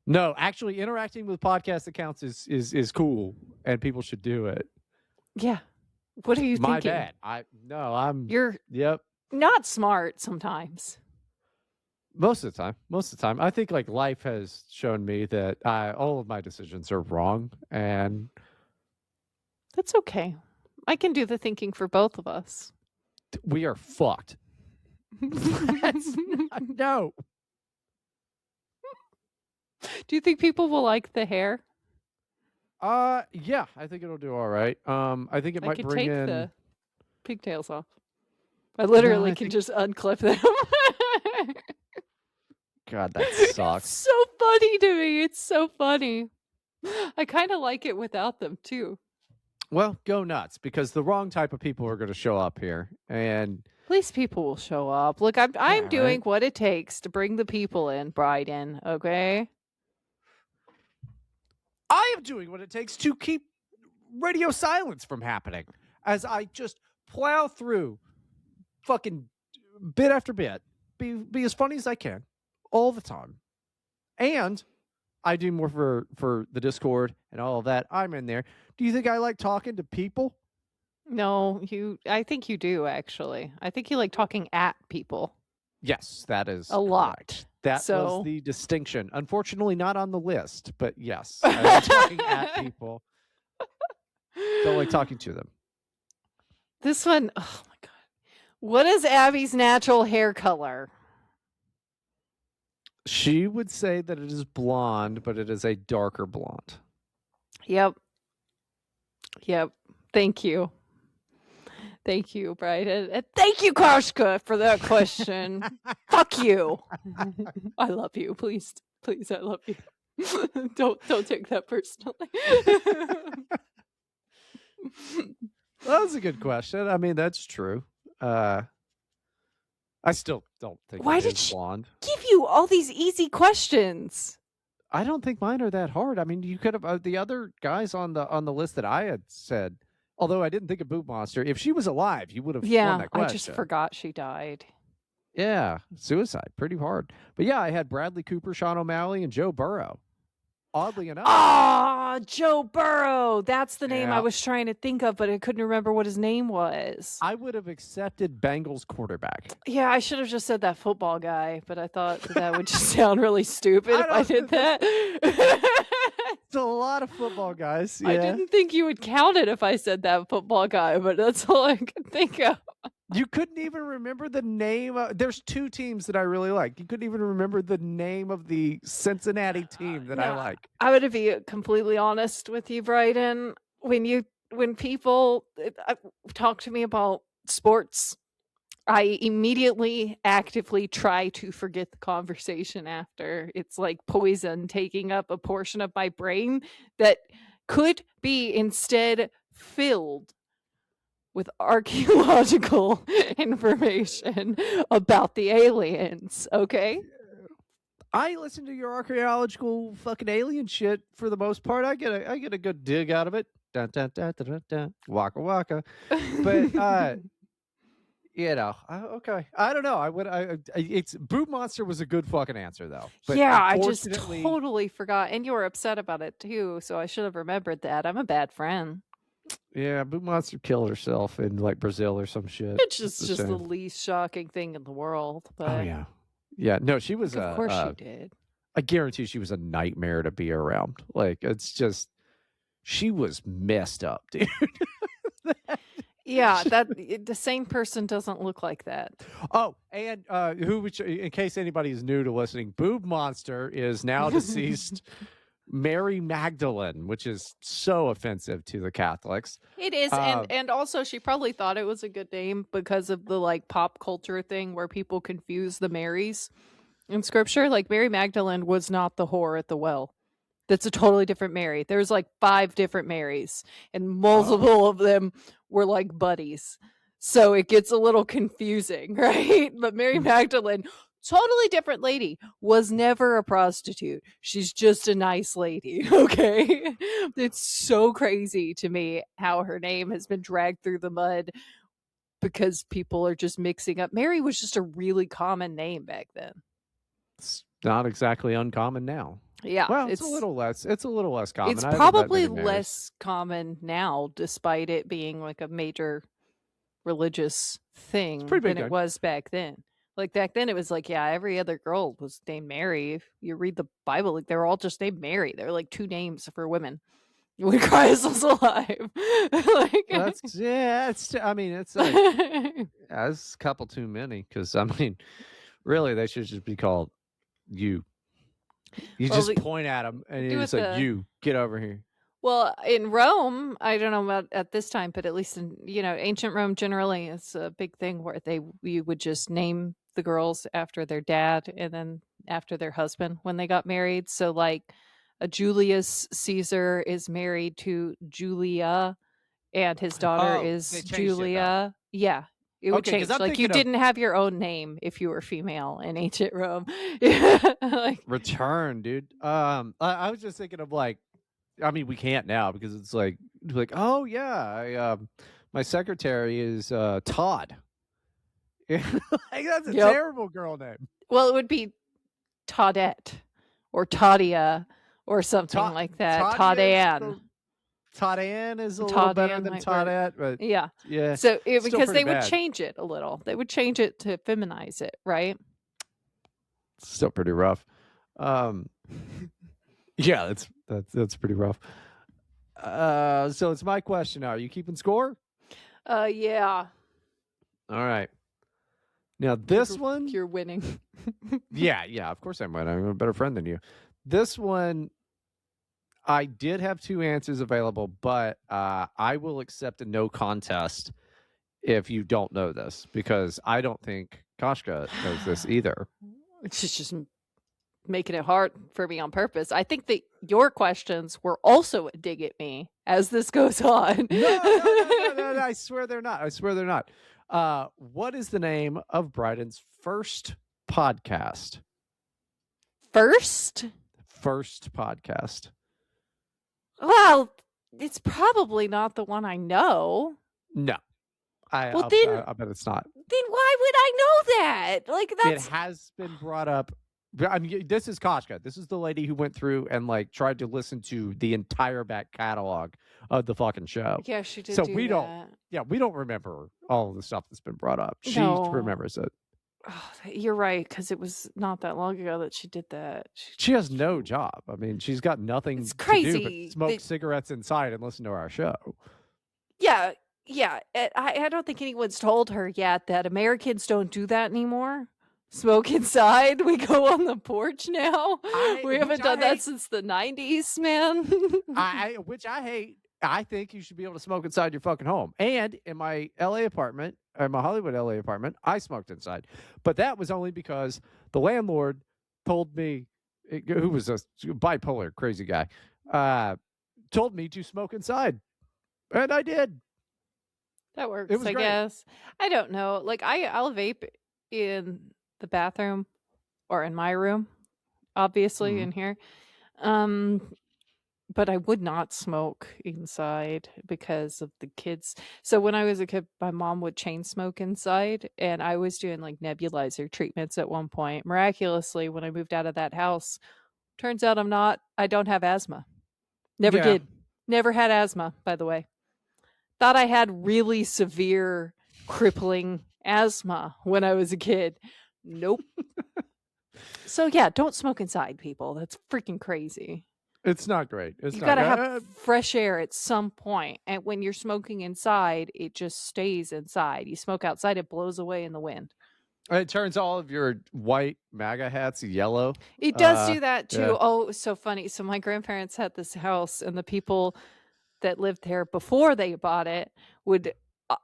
No, actually, interacting with podcast accounts is cool, and people should do it. Yeah. What are you thinking? My bad. You're not smart sometimes. Most of the time. I think life has shown me that all of my decisions are wrong, and that's okay. I can do the thinking for both of us. We are fucked. No. Do you think people will like the hair? Yeah, I think it'll do all right. I think it might bring in the pigtails off. I literally can just unclip them. God, that sucks. It's so funny to me. It's so funny. I kind of like it without them too. Well, go nuts, because the wrong type of people are going to show up here, and at least people will show up. Look, I'm doing what it takes to bring the people in, Bryden. Okay. I am doing what it takes to keep radio silence from happening as I just plow through fucking bit after bit, be as funny as I can all the time. And I do more for the Discord and all of that. I'm in there. Do you think I like talking to people? No, I think you do, actually. I think you like talking at people. Yes, that is a lot. Correct. That So was the distinction. Unfortunately, not on the list, but yes, I'm talking at people. Don't like talking to them. This one, oh my God. What is Abby's natural hair color? She would say that it is blonde, but it is a darker blonde. Yep. Thank you. Thank you, Bryden. And thank you, Koshka, for that question. Fuck you. I love you. Please, I love you. Don't take that personally. That was a good question. I mean, that's true. I still don't think Why it did is she blonde. give you all these easy questions? I don't think mine are that hard. I mean, you could have the other guys on the list that I had said. Although I didn't think of Boob Monster. If she was alive, you would have won that question. I just forgot she died. Yeah, suicide, pretty hard. But yeah, I had Bradley Cooper, Sean O'Malley, and Joe Burrow. Oddly enough. Ah, Joe Burrow. That's the name I was trying to think of, but I couldn't remember what his name was. I would have accepted Bengals quarterback. Yeah, I should have just said that football guy, but I thought that would just sound really stupid if I did that. It's a lot of football guys. Yeah. I didn't think you would count it if I said that football guy, but that's all I could think of. You couldn't even remember the name. There's two teams that I really like. You couldn't even remember the name of the Cincinnati team that I like. I would be completely honest with you, Bryden. When people talk to me about sports, I immediately actively try to forget the conversation after. It's like poison taking up a portion of my brain that could be instead filled with archaeological information about the aliens, okay? I listen to your archaeological fucking alien shit for the most part. I get a good dig out of it. Dun, dun, dun, dun, dun, dun. Waka waka. But okay. I don't know. It's Boob Monster was a good fucking answer though. But yeah, I just totally forgot, and you were upset about it too. So I should have remembered that. I'm a bad friend. Yeah, Boob Monster killed herself in like Brazil or some shit. It's just the least shocking thing in the world. But oh yeah. No, she was. Of course she did. I guarantee she was a nightmare to be around. Like it's just, she was messed up, dude. Yeah, the same person doesn't look like that. Oh, and in case anybody is new to listening, Boob Monster is now deceased. Mary Magdalene, which is so offensive to the Catholics. It is, and also she probably thought it was a good name because of the like pop culture thing where people confuse the Marys in scripture. Like Mary Magdalene was not the whore at the well. That's a totally different Mary. There's like 5 different Marys, and multiple of them were like buddies. So it gets a little confusing, right? But Mary Magdalene, totally different lady, was never a prostitute. She's just a nice lady, okay? It's so crazy to me how her name has been dragged through the mud because people are just mixing up. Mary was just a really common name back then. It's not exactly uncommon now. Yeah, well, it's a little less common. It's probably less common now, despite it being like a major religious thing than it was back then. Like back then, it was like, yeah, every other girl was named Mary. If you read the Bible, like they're all just named Mary. They're like 2 names for women when Christ was alive. I mean, it's like that's a couple too many. Because I mean, really, they should just be called you. You just point at them and it's like, you get over here. Well, in Rome, I don't know about at this time, but at least in ancient Rome, generally, it's a big thing where you would just name the girls after their dad and then after their husband when they got married. So, like, a Julius Caesar is married to Julia, and his daughter is Julia. Yeah. It would change. Like you didn't have your own name if you were female in ancient Rome. Like, return, dude. I was just thinking of like, I mean, we can't now because it's like, oh yeah, my secretary is Todd. Like, that's a terrible girl name. Well, it would be Toddette or Toddia or something like that. Toddan. Toddan is a little better than Toddette, but yeah. Yeah. So because they would change it a little. They would change it to feminize it, right? still pretty rough. Yeah, that's pretty rough. So it's my question now. Are you keeping score? Yeah. All right. Now this one, you're winning. yeah, of course I'm winning. I'm a better friend than you. This one, I did have two answers available, but I will accept a no contest if you don't know this, because I don't think Koshka knows this either. She's just making it hard for me on purpose. I think that your questions were also a dig at me as this goes on. No, I swear they're not. What is the name of Bryden's first podcast? First podcast. Well, it's probably not the one I know. No. I bet it's not. Then why would I know that? Like, it has been brought up. I mean, this is Koshka. This is the lady who went through and like tried to listen to the entire back catalog of the fucking show. Yeah, she did. So we don't remember all of the stuff that's been brought up. She remembers it. Oh, you're right, because it was not that long ago that she did that. She has no job. I mean, she's got nothing to do but smoke cigarettes inside and listen to our show. Yeah. I don't think anyone's told her yet that Americans don't do that anymore. Smoke inside. We go on the porch now. We haven't done that since the 90s, man. Which I hate. I think you should be able to smoke inside your fucking home. And in my LA apartment, or my Hollywood LA apartment, I smoked inside. But that was only because the landlord told me, who was a bipolar crazy guy, told me to smoke inside. And I did. That works, I guess. I don't know. Like, I'll vape in the bathroom or in my room, obviously, in here. But I would not smoke inside because of the kids. So when I was a kid, my mom would chain smoke inside, and I was doing like nebulizer treatments at one point. Miraculously, when I moved out of that house, turns out I don't have asthma. Never did. Never had asthma, by the way. Thought I had really severe, crippling asthma when I was a kid. Nope. So yeah, don't smoke inside, people. That's freaking crazy. It's not great. You gotta have fresh air at some point. And when you're smoking inside, it just stays inside. You smoke outside, it blows away in the wind. It turns all of your white MAGA hats yellow. It does do that too. Yeah. Oh, so funny. So my grandparents had this house, and the people that lived there before they bought it would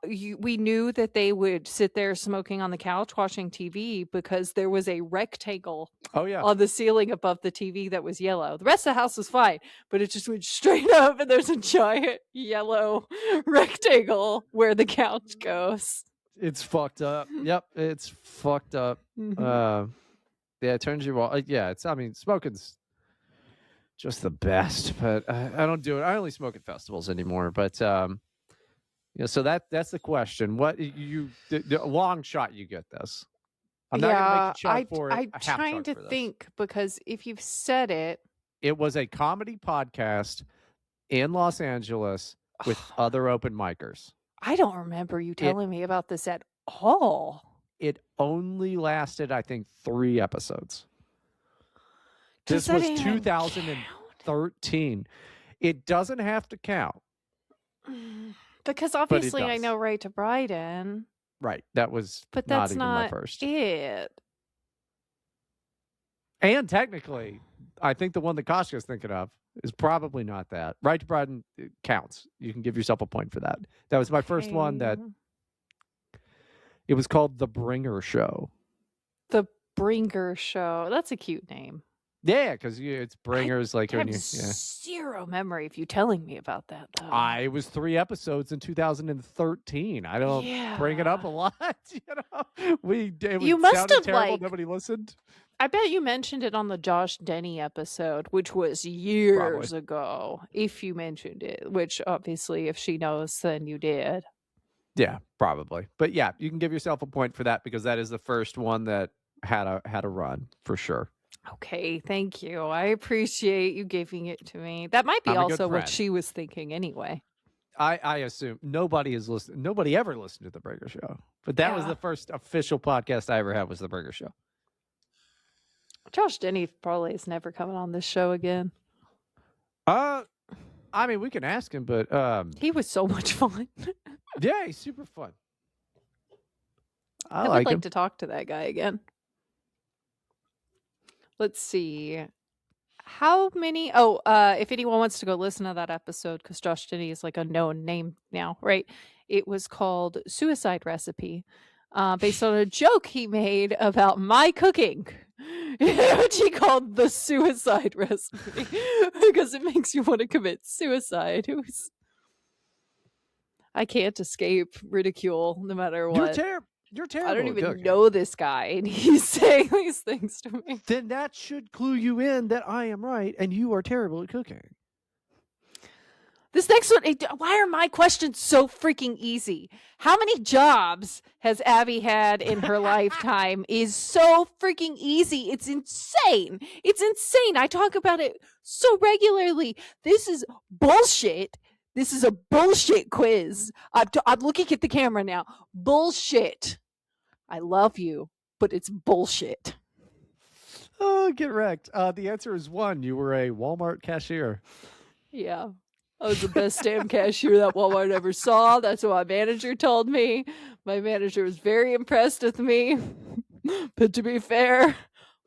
we knew that they would sit there smoking on the couch watching TV because there was a rectangle on the ceiling above the TV that was yellow. The rest of the house was fine, but it just went straight up, and there's a giant yellow rectangle where the couch goes. It's fucked up. Yep, it's fucked up. Yeah, it turns you off. Smoking's just the best, but I don't do it. I only smoke at festivals anymore, but so that's the question. What the long shot you get this? I'm not gonna make you chug for it. I'm trying to think, because if you've said it, it was a comedy podcast in Los Angeles with other open micers. I don't remember you telling me about this at all. It only lasted, I think, 3 episodes. This was 2013. It doesn't have to count. Because obviously I know Right to Bryden. Right. That was but that's not even my first. It. And technically, I think the one that Koshka is thinking of is probably not that. Right to Bryden counts. You can give yourself a point for that. That was my first one that it was called The Bringer Show. The Bringer Show. That's a cute name. Yeah, because it's bringers. I have zero memory of you telling me about that, though. It was 3 episodes in 2013. I don't bring it up a lot. You must have terrible. Nobody listened. I bet you mentioned it on the Josh Denny episode, which was years ago. If you mentioned it, which obviously, if she knows, then you did. Yeah, probably. But yeah, you can give yourself a point for that because that is the first one that had a run for sure. Okay, thank you. I appreciate you giving it to me. That might be also what she was thinking anyway. I assume nobody ever listened to The Burger Show. But that was the first official podcast I ever had was The Burger Show. Josh Denny probably is never coming on this show again. I mean, we can ask him, but he was so much fun. Yeah, he's super fun. I would like to talk to that guy again. Let's see. How many? If anyone wants to go listen to that episode, because Josh Denny is like a known name now, right? It was called Suicide Recipe, based on a joke he made about my cooking, which he called the Suicide Recipe because it makes you want to commit suicide. I can't escape ridicule no matter what. You're terrible. I don't even know this guy, and he's saying these things to me. Then that should clue you in that I am right, and you are terrible at cooking. This next one, why are my questions so freaking easy? How many jobs has Abby had in her lifetime is so freaking easy. It's insane. It's insane. I talk about it so regularly. This is bullshit. This is a bullshit quiz. I'm looking at the camera now. Bullshit. I love you, but it's bullshit. Oh, get wrecked. The answer is 1. You were a Walmart cashier. Yeah. I was the best damn cashier that Walmart ever saw. That's what my manager told me. My manager was very impressed with me. But to be fair,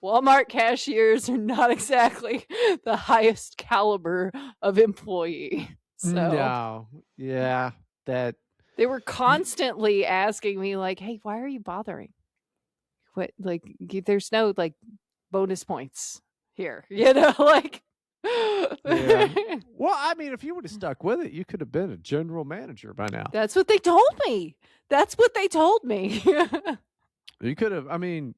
Walmart cashiers are not exactly the highest caliber of employee. So, no. Yeah. They were constantly asking me, like, hey, why are you bothering? What, like, there's no, like, bonus points here, like. Yeah. Well, I mean, if you would have stuck with it, you could have been a general manager by now. That's what they told me. You could have, I mean,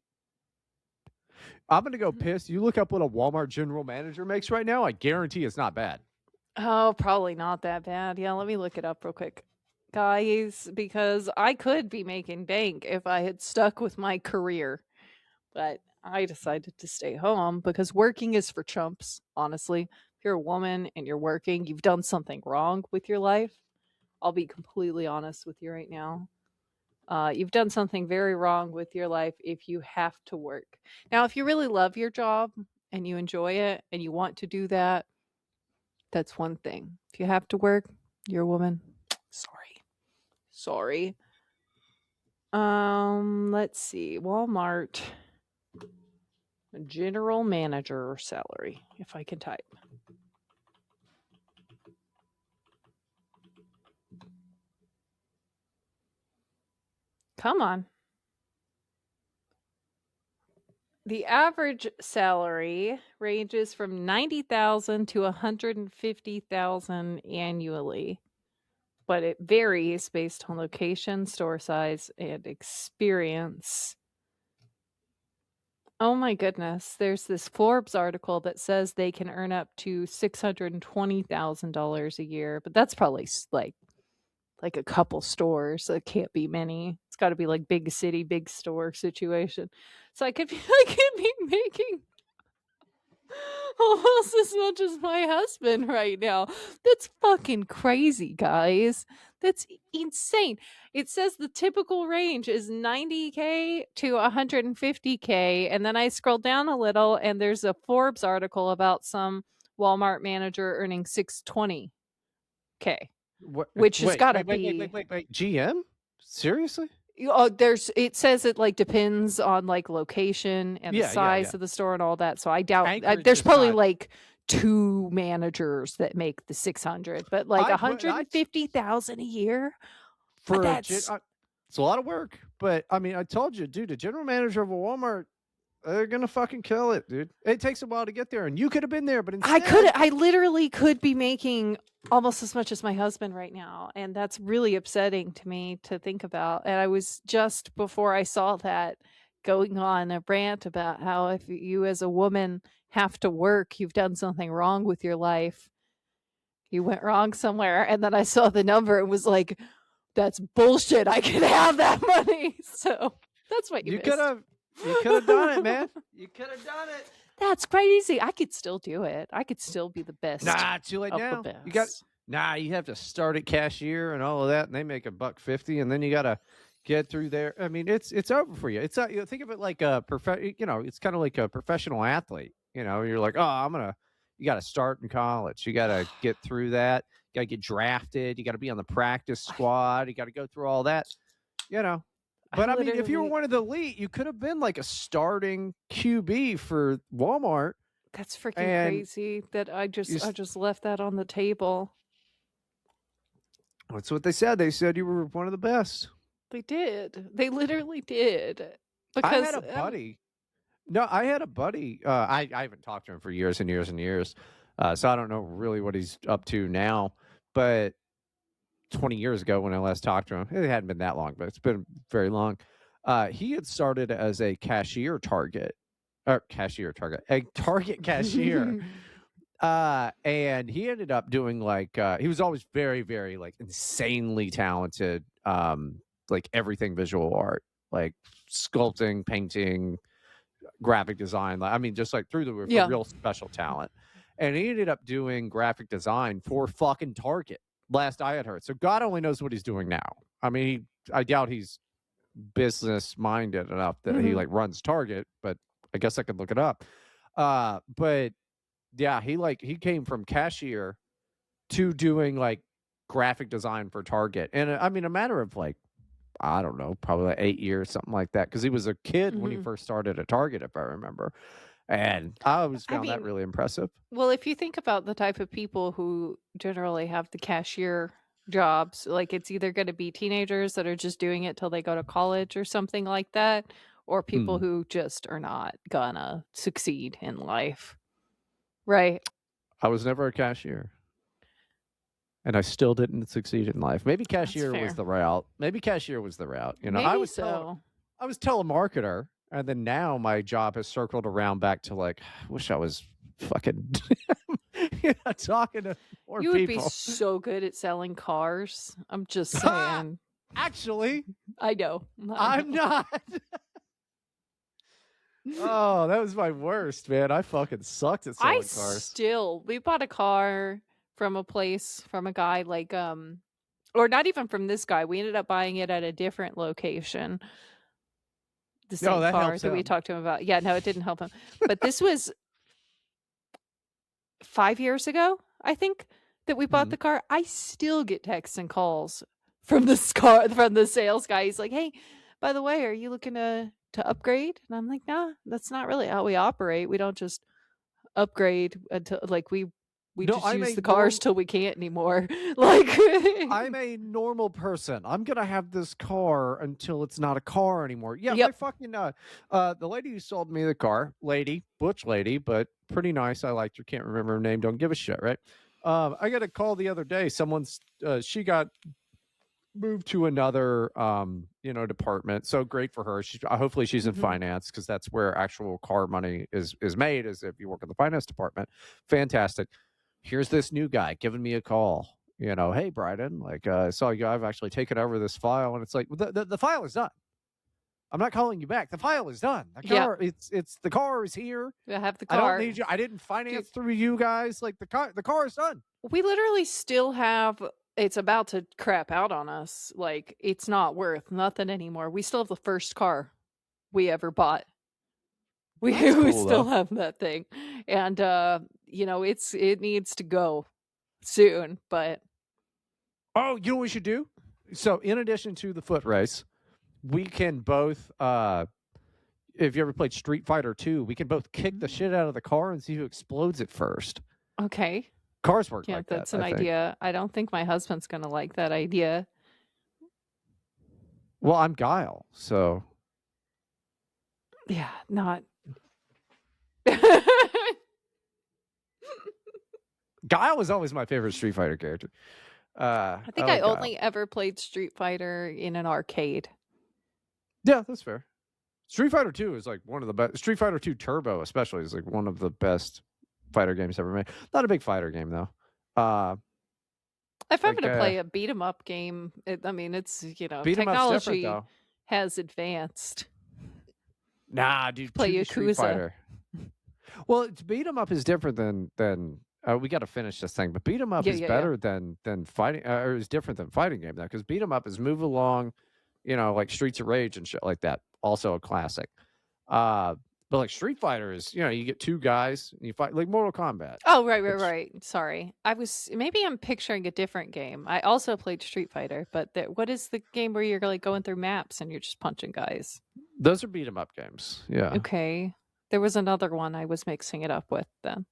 I'm going to go piss. You look up what a Walmart general manager makes right now, I guarantee it's not bad. Oh, probably not that bad. Yeah, let me look it up real quick, guys, because I could be making bank if I had stuck with my career. But I decided to stay home because working is for chumps, honestly. If you're a woman and you're working, you've done something wrong with your life. I'll be completely honest with you right now. You've done something very wrong with your life if you have to work. Now, if you really love your job and you enjoy it and you want to do that, that's one thing. If you have to work, you're a woman. Sorry. Let's see. Walmart general manager salary, if I can type. Come on. The average salary ranges from $90,000 to $150,000 annually, but it varies based on location, store size, and experience. Oh my goodness. There's this Forbes article that says they can earn up to $620,000 a year, but that's probably like a couple stores. So it can't be many. It's got to be like big city, big store situation. So I could be making almost as much as my husband right now. That's fucking crazy, guys. That's insane. It says the typical range is $90K to $150K. And then I scroll down a little and there's a Forbes article about some Walmart manager earning $620K. Which has got to be... Wait. GM? Seriously? It says it like depends on like location and the size of the store and all that. So I doubt there's probably like 2 managers that make the 600, but like 150,000 a year for it's a lot of work. But I mean, I told you, dude, a general manager of a Walmart, they're gonna fucking kill it, dude. It takes a while to get there, and you could have been there, but instead, I literally could be making almost as much as my husband right now, and that's really upsetting to me to think about. And I was just before I saw that going on a rant about how if you as a woman have to work, you've done something wrong with your life. You went wrong somewhere, and then I saw the number and was like, "That's bullshit. I can have that money." So that's what you could have. You could have done it, man. You could have done it. That's crazy. I could still do it. I could still be the best. Nah, too late now. You have to start at cashier and all of that, and they make $1.50, and then you gotta get through there. I mean, it's over for you. It's think of it like a it's kind of like a professional athlete. You're like, you got to start in college. You got to get through that. You got to get drafted. You got to be on the practice squad. You got to go through all that. But I mean, if you were one of the elite, you could have been like a starting QB for Walmart. That's freaking crazy that I just left that on the table. That's what they said. They said you were one of the best. They did. They literally did. Because I had a buddy. I had a buddy. I haven't talked to him for years and years and years. So I don't know really what he's up to now. But 20 years ago when I last talked to him, it hadn't been that long, but it's been very long. He had started as a Target cashier. And he ended up doing he was always very, very insanely talented, like everything visual art, like sculpting, painting, graphic design. I mean, just like through the roof, real special talent. And he ended up doing graphic design for fucking Target, last I had heard. So God only knows what he's doing now. I mean, I doubt he's business minded enough that he runs Target, but I guess I could look it up. But yeah, he came from cashier to doing graphic design for Target. And I mean, a matter of I don't know, probably 8 years, something like that. Because he was a kid when he first started at Target, if I remember. And I always found that really impressive. Well, if you think about the type of people who generally have the cashier jobs, it's either going to be teenagers that are just doing it till they go to college or something like that, or people who just are not gonna succeed in life. Right. I was never a cashier. And I still didn't succeed in life. Maybe cashier was the route. Maybe Maybe I was telemarketer, and then now my job has circled around back to I wish I was fucking talking to more people. You would be so good at selling cars. I'm just saying. Actually, I know. I'm not. Oh, that was my worst, man. I fucking sucked at selling cars. We bought a car from a guy or not even from this guy. We ended up buying it at a different location. The same car that we talked to him about. Yeah, no, it didn't help him. But this was 5 years ago, I think, that we bought the car. I still get texts and calls from the sales guy. He's like, "Hey, by the way, are you looking to upgrade?" And I'm like, "Nah, that's not really how we operate. We don't just upgrade until we just use the cars till we can't anymore." I'm a normal person. I'm gonna have this car until it's not a car anymore. Yeah, my fucking the lady who sold me the car, butch lady, but pretty nice. I liked her. Can't remember her name. Don't give a shit, right? I got a call the other day. She got moved to another department. So great for her. Hopefully she's in finance, because that's where actual car money is made, is if you work in the finance department. Fantastic. Here's this new guy giving me a call. Hey, Bryden, I saw you. I've actually taken over this file, and it's like the file is done. I'm not calling you back. The file is done. The car, it's the car is here. I have the car. I don't need you. I didn't finance through you guys. The car is done. We literally still have. It's about to crap out on us. It's not worth nothing anymore. We still have the first car we ever bought. We still have that thing, and it needs to go soon. But you know what we should do? So in addition to the foot race, we can both. If you ever played Street Fighter 2, we can both kick the shit out of the car and see who explodes it first. Okay. Cars work like that. That's an idea. I don't think my husband's gonna like that idea. Well, I'm Guile, so yeah, not. Guile was always my favorite Street Fighter character. I think I only ever played Street Fighter in an arcade. Yeah, that's fair. Street Fighter 2 is one of the best. Street Fighter 2 Turbo especially is one of the best fighter games ever made. Not a big fighter game though. If I'm going to play a beat 'em up game, it's technology has advanced. Nah, dude, play Yakuza. Street Fighter. Well, it's beat 'em up is different than we got to finish this thing, but beat 'em up is better than fighting, or is different than fighting game now, because beat 'em up is move along, like Streets of Rage and shit like that. Also a classic. But like Street Fighter is, you get two guys and you fight like Mortal Kombat. Oh, right. Sorry. Maybe I'm picturing a different game. I also played Street Fighter, but what is the game where you're like going through maps and you're just punching guys? Those are beat 'em up games. Yeah. Okay. There was another one I was mixing it up with then.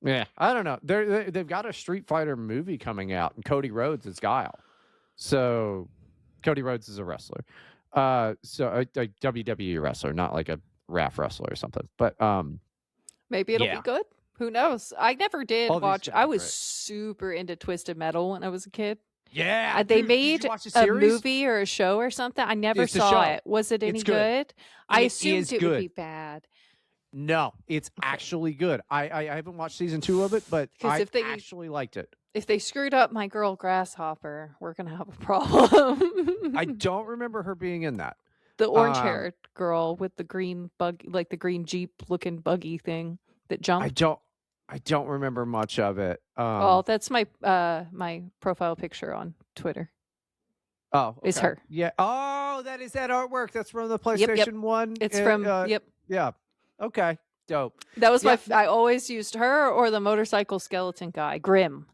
Yeah, I don't know. They've got a Street Fighter movie coming out, and Cody Rhodes is Guile. So Cody Rhodes is a wrestler. So a WWE wrestler, not like a RAF wrestler or something. But maybe it'll be good. Who knows? I never did watch. I was great. Super into Twisted Metal when I was a kid. Yeah, they made a movie or a show or something. I never saw it. Was it any good? I assumed it would be bad. No, it's actually good. I haven't watched season 2 of it, but I actually liked it. If they screwed up my girl Grasshopper, we're gonna have a problem. I don't remember her being in that. The orange-haired girl with the green bug, like the green Jeep-looking buggy thing that jumped. I don't remember much of it. Well, that's my my profile picture on Twitter. Oh, okay. It's her. Yeah. Oh, that is that artwork. That's from the PlayStation 1. It's from. Yep. Yeah. Okay. Dope. That was I always used her or the motorcycle skeleton guy, Grim.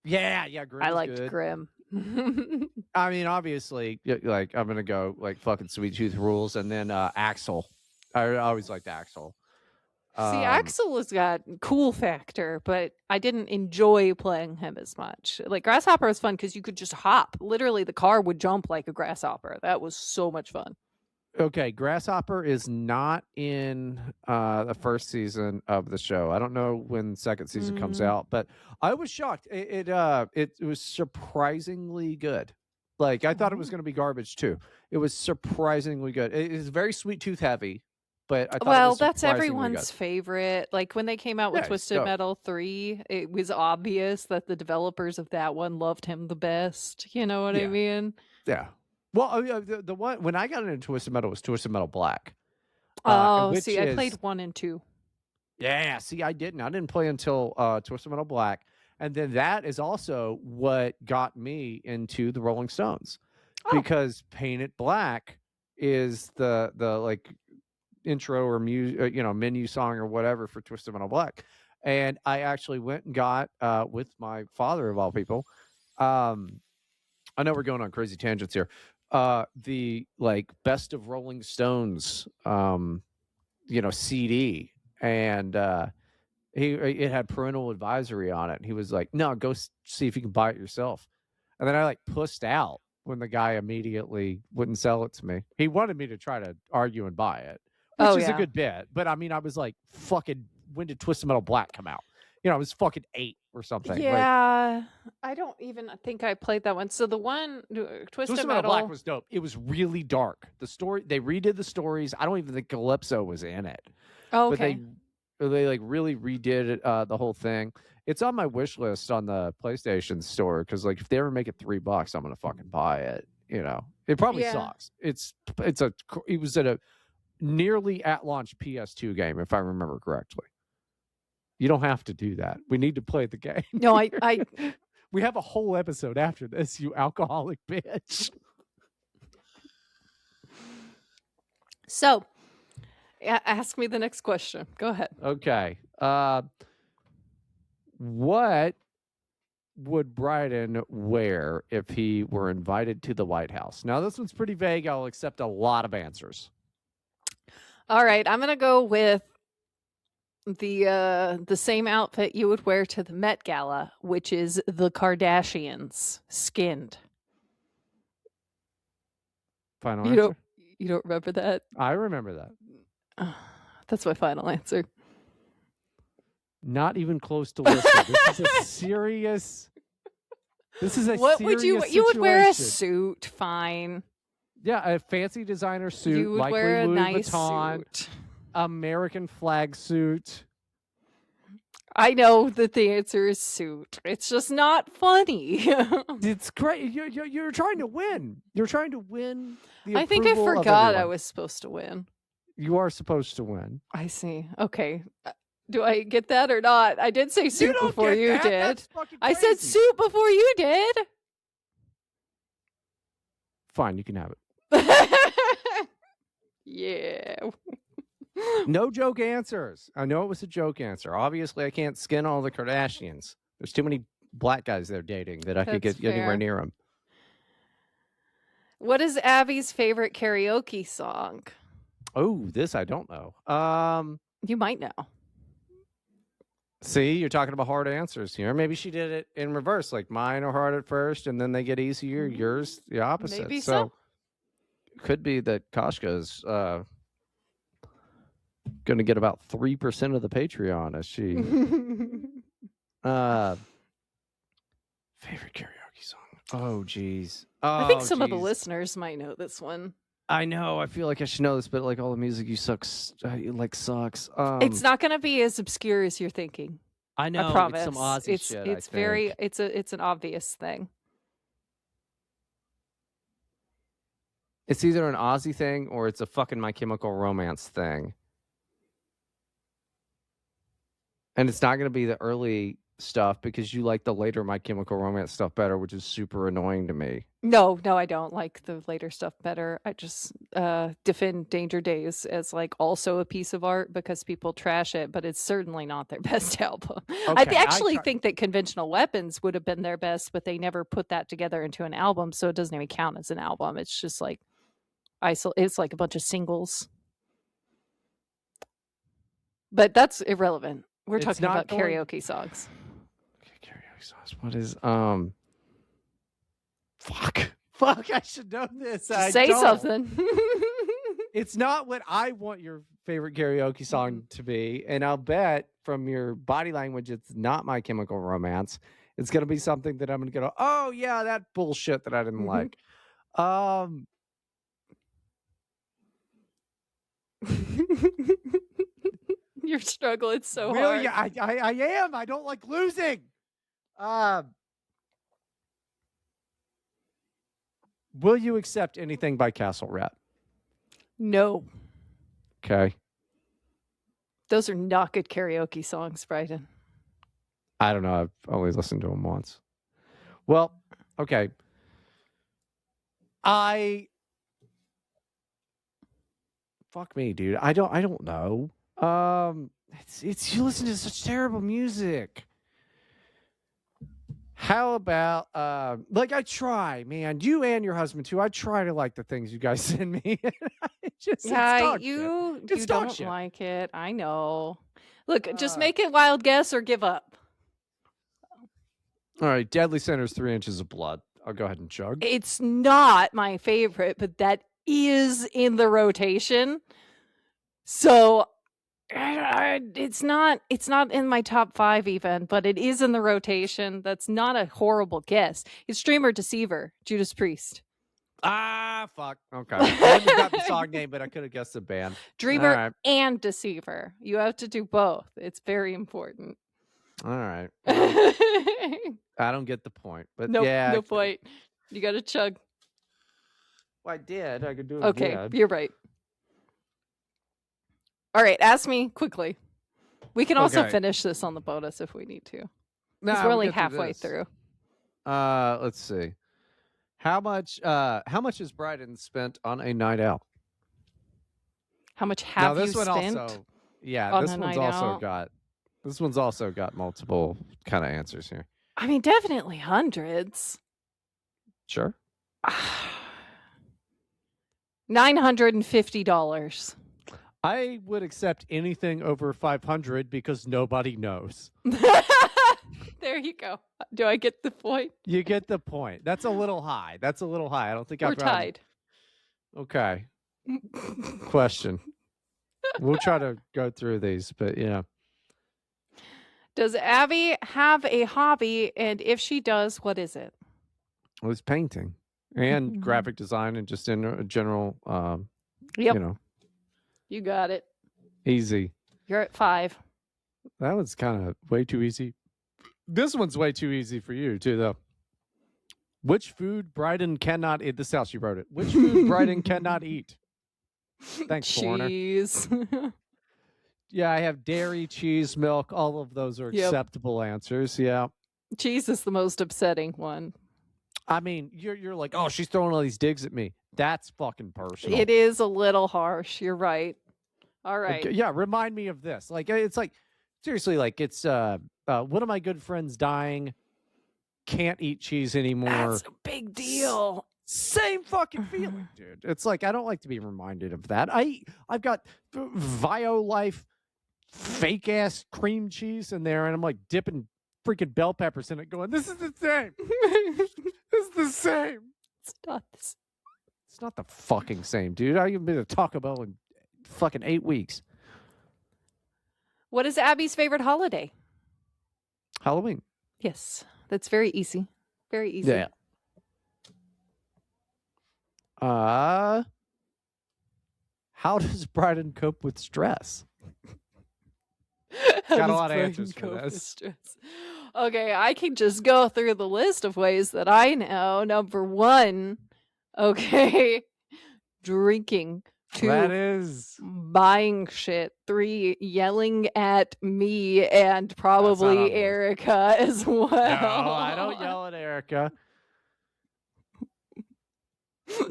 Yeah. Grim. I liked Grim. I mean, obviously, like I'm gonna go like fucking Sweet Tooth rules, and then Axel. I always liked Axel. See, Axel has got cool factor, but I didn't enjoy playing him as much. Like Grasshopper was fun because you could just hop. Literally, the car would jump like a grasshopper. That was so much fun. Okay, Grasshopper is not in the first season of the show. I don't know when the second season comes out, but I was shocked. It was surprisingly good. Like I thought it was going to be garbage too. It was surprisingly good. It is very Sweet Tooth heavy, but I thought it was that's everyone's favorite. Like when they came out with Twisted Metal 3, it was obvious that the developers of that one loved him the best. You know what I mean? Yeah. Well, the one when I got into Twisted Metal was Twisted Metal Black. I played 1 and 2. Yeah, see, I didn't. I didn't play until Twisted Metal Black, and then that is also what got me into the Rolling Stones, because Paint It Black is the like intro or menu song or whatever for Twisted Metal Black, and I actually went and got with my father of all people. I know we're going on crazy tangents here. The like best of Rolling Stones CD, and it had parental advisory on it, and he was like, no, go see if you can buy it yourself. And then I like pussed out when the guy immediately wouldn't sell it to me. He wanted me to try to argue and buy it, which is a good bit, but I mean, I was like, fucking, when did Twisted Metal Black come out? I was fucking 8 or something. Yeah, I don't even think I played that one. So the one Twisted Metal Black was dope. It was really dark. The story, they redid the stories. I don't even think Calypso was in it. Oh, okay. But they like really redid it, the whole thing. It's on my wish list on the PlayStation store because like if they ever make it $3, I'm gonna fucking buy it. It probably sucks. It was at a nearly at launch PS2 game if I remember correctly. You don't have to do that. We need to play the game. No, I we have a whole episode after this, you alcoholic bitch. So, ask me the next question. Go ahead. Okay. What would Bryden wear if he were invited to the White House? Now, this one's pretty vague. I'll accept a lot of answers. All right. I'm going to go with the same outfit you would wear to the Met Gala, which is the Kardashians skinned. Final answer? You don't remember that? I remember that. That's my final answer. Not even close to listed. This is a serious. What would you would wear a suit? Fine. Yeah, a fancy designer suit. You would likely wear a Louis nice Vuitton, suit. American flag suit. I know that the answer is suit. It's just not funny. It's great. You're trying to win. You're trying to win. I think I forgot I was supposed to win. You are supposed to win. I see. Okay. Do I get that or not? I did say suit before you did. I said suit before you did. Fine, you can have it. Yeah. No joke answers. I know it was a joke answer. Obviously, I can't skin all the Kardashians. There's too many black guys they're dating that I could get anywhere near them. What is Abby's favorite karaoke song? Oh, this I don't know. You might know. See, you're talking about hard answers here. Maybe she did it in reverse, like mine are hard at first, and then they get easier. Yours, the opposite. Maybe so. Could be that Koshka's going to get about 3% of the Patreon as she. Favorite karaoke song? Oh, geez. I think some of the listeners might know this one. I know. I feel like I should know this, but like all the music you sucks. It's not going to be as obscure as you're thinking. I know. I promise. It's some Aussie shit. It's very. It's an obvious thing. It's either an Aussie thing or it's a fucking My Chemical Romance thing. And it's not going to be the early stuff because you like the later My Chemical Romance stuff better, which is super annoying to me. No, I don't like the later stuff better. I just defend Danger Days as like also a piece of art because people trash it, but it's certainly not their best album. Okay, I actually think that Conventional Weapons would have been their best, but they never put that together into an album, so it doesn't even count as an album. It's just like it's like a bunch of singles. But that's irrelevant. We're talking about karaoke songs. Karaoke songs. What is Fuck, I should know this. Say something. It's not what I want your favorite karaoke song to be, and I'll bet from your body language it's not My Chemical Romance. It's going to be something that I'm going to go, oh yeah, that bullshit that I didn't like. You're struggling so hard. Really, I am. I don't like losing. Will you accept anything by Castle Rat? No. Okay. Those are not good karaoke songs, Bryden. I don't know. I've only listened to them once. Well, okay. Fuck me, dude. I don't know. It's you listen to such terrible music. How about like I try, man. You and your husband too. I try to like the things you guys send me. You don't like it. I know. Look, just make it wild guess or give up. All right, Deadly Sinner's 3 Inches of Blood. I'll go ahead and chug. It's not my favorite, but that is in the rotation. So it's not in my top 5 even, but it is in the rotation. That's not a horrible guess. It's Dreamer Deceiver, Judas Priest. Fuck. Okay. I haven't got the song name, but I could have guessed the band. Dreamer and Deceiver. You have to do both. It's very important. All right. Well, I don't get the point, but yeah. No point. You got to chug. Well, I did. I could do it Okay, again. You're right. All right, ask me quickly. We can also finish this on the bonus if we need to. Because we're only halfway through. Let's see. How much has Bryden spent on a night out? How much have you spent? This one's also got multiple kind of answers here. I mean, definitely hundreds. Sure. $950. I would accept anything over 500 because nobody knows. There you go. Do I get the point? You get the point. That's a little high. I don't think we're tied. Okay. Question. We'll try to go through these, but yeah. Does Abby have a hobby? And if she does, what is it? Well, it's painting and graphic design and just in general, yep. You know. You got it. Easy. You're at 5. That was kind of way too easy. This one's way too easy for you, too, though. Which food Bryden cannot eat? This is how she wrote it. Which food Bryden cannot eat? Thanks, cheese. Yeah, I have dairy, cheese, milk. All of those are acceptable answers. Yeah. Cheese is the most upsetting one. I mean, you're like, oh, she's throwing all these digs at me. That's fucking personal. It is a little harsh. You're right. All right. Like, yeah, remind me of this. Like, it's like, seriously, like, it's one of my good friends dying, can't eat cheese anymore. That's a big deal. Same fucking feeling, dude. It's like, I don't like to be reminded of that. I've got Violife fake ass cream cheese in there, and I'm like dipping freaking bell peppers in it, going, this is the same. This is the same. It's not this. It's not the fucking same, dude. I haven't been to Taco Bell in fucking 8 weeks. What is Abby's favorite holiday? Halloween. Yes, that's very easy. Very easy. Yeah. How does Bryden cope with stress? Got a lot of answers for this. Okay, I can just go through the list of ways that I know. Number 1, okay, drinking. 2, that is buying shit. 3, yelling at me and probably Erica as well. No, I don't yell at Erica.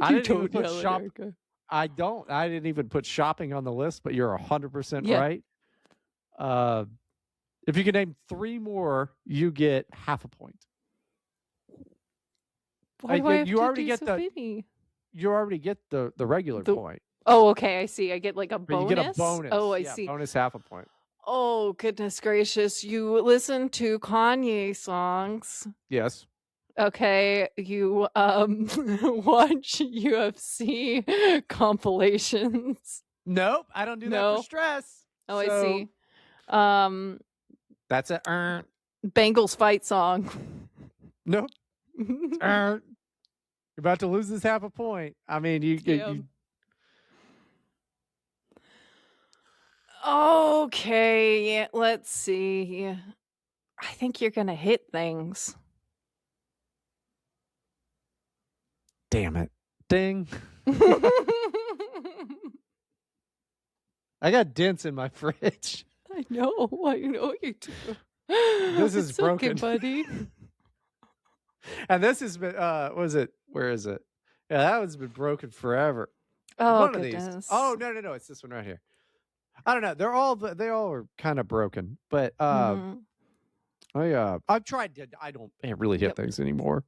I didn't even put shopping. I didn't even put shopping on the list, but you're 100% right. If you can name 3 more, you get half a point. Why do I have you to already do get so the many? You already get the regular point. Oh, okay, I see. I get like a bonus. You get a bonus. Oh, I see. Bonus half a point. Oh, goodness gracious! You listen to Kanye songs. Yes. Okay, you watch UFC compilations. Nope, I don't do that for stress. Oh, I see. That's a Bengals fight song. Nope. You're about to lose this half a point. I mean, you Okay, let's see. I think you're gonna hit things. Damn it. Ding. I got dents in my fridge. I know you do. This is it's broken. Okay, buddy. And this has been where is it? Yeah, that one's been broken forever. Oh, one goodness. of these. Oh, no, it's this one right here. I don't know. They all are kind of broken, but I've tried to. I can't really hit things anymore.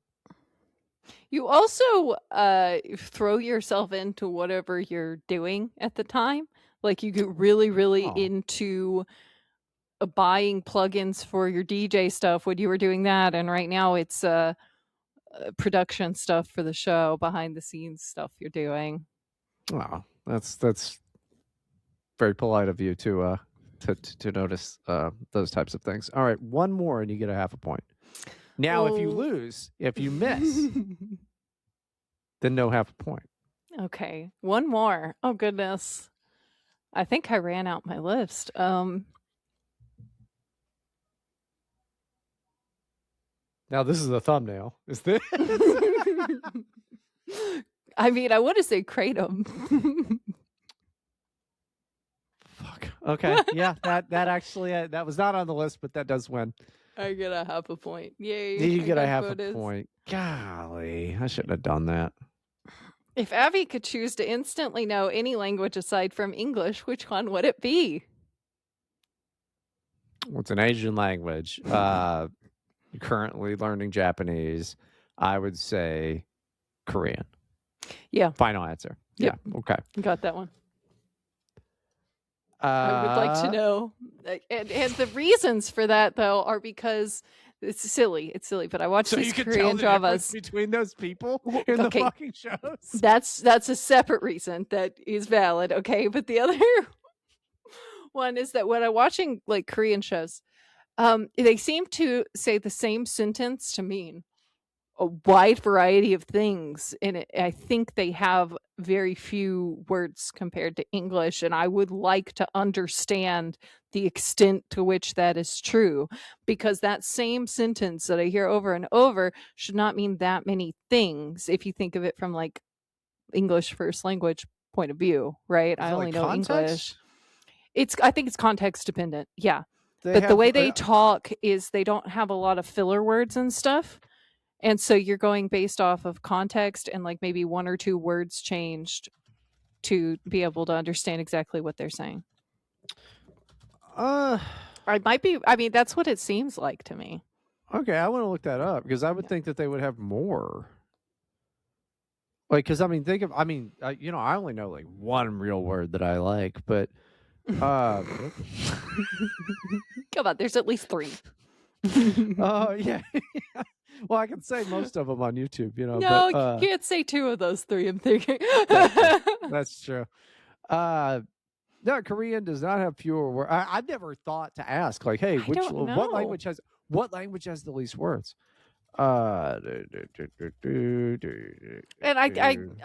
You also throw yourself into whatever you're doing at the time. Like you get really, really into buying plugins for your DJ stuff when you were doing that, and right now it's production stuff for the show, behind the scenes stuff you're doing. Wow, that's very polite of you to notice those types of things. All right, one more and you get a half a point. Now, if you lose, if you miss, then no half a point. Okay, one more. Oh goodness, I think I ran out my list. Now this is the thumbnail. Is this? I mean, I want to say kratom. Fuck. Okay. Yeah. That actually that was not on the list, but that does win. I get a half a point. Yay! You get a half a point. Golly, I shouldn't have done that. If Abby could choose to instantly know any language aside from English, which one would it be? Well, it's an Asian language. Currently learning Japanese. I would say Korean. Yeah. Final answer. Yep. Yeah. Okay. Got that one. I would like to know. And the reasons for that, though, are because it's silly. It's silly, but I watch these Korean dramas between those people in the fucking shows. That's a separate reason that is valid, okay? But the other one is that when I'm watching like Korean shows, they seem to say the same sentence to mean a wide variety of things, and I think they have very few words compared to English, and I would like to understand the extent to which that is true, because that same sentence that I hear over and over should not mean that many things if you think of it from like English first language point of view, right? I only know English. I think it's context dependent, yeah. But the way they talk is they don't have a lot of filler words and stuff. And so you're going based off of context and like maybe one or two words changed to be able to understand exactly what they're saying. It might be. I mean, that's what it seems like to me. Okay, I want to look that up because I would think that they would have more. Like, because I mean, I only know like one real word that I like, but come on, there's at least 3. Oh yeah. Well, I can say most of them on YouTube, No, but, you can't say 2 of those 3. I'm thinking that's true. No, Korean does not have fewer words. I've never thought to ask, like, hey, what language has the least words? And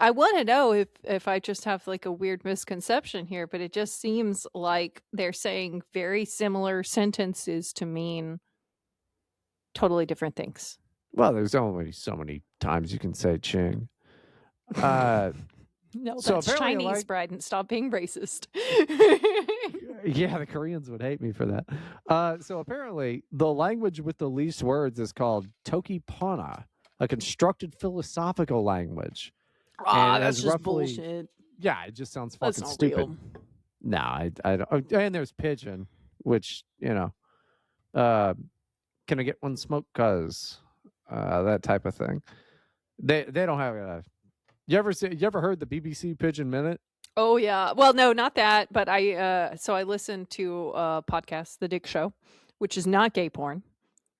I want to know if I just have like a weird misconception here, but it just seems like they're saying very similar sentences to mean totally different things. Well, there's only so many times you can say ching. No, that's Chinese, Bryden. Stop being racist. Yeah, the Koreans would hate me for that. So apparently, the language with the least words is called Tokipona, a constructed philosophical language. That's just bullshit. Yeah, it just sounds fucking stupid. Real. No, I don't. And there's Pigeon, which, can I get one smoke? Cuz that type of thing. They don't have a. You ever heard the BBC Pigeon Minute? Oh yeah. Well, no, not that. But I listened to a podcast, The Dick Show, which is not gay porn.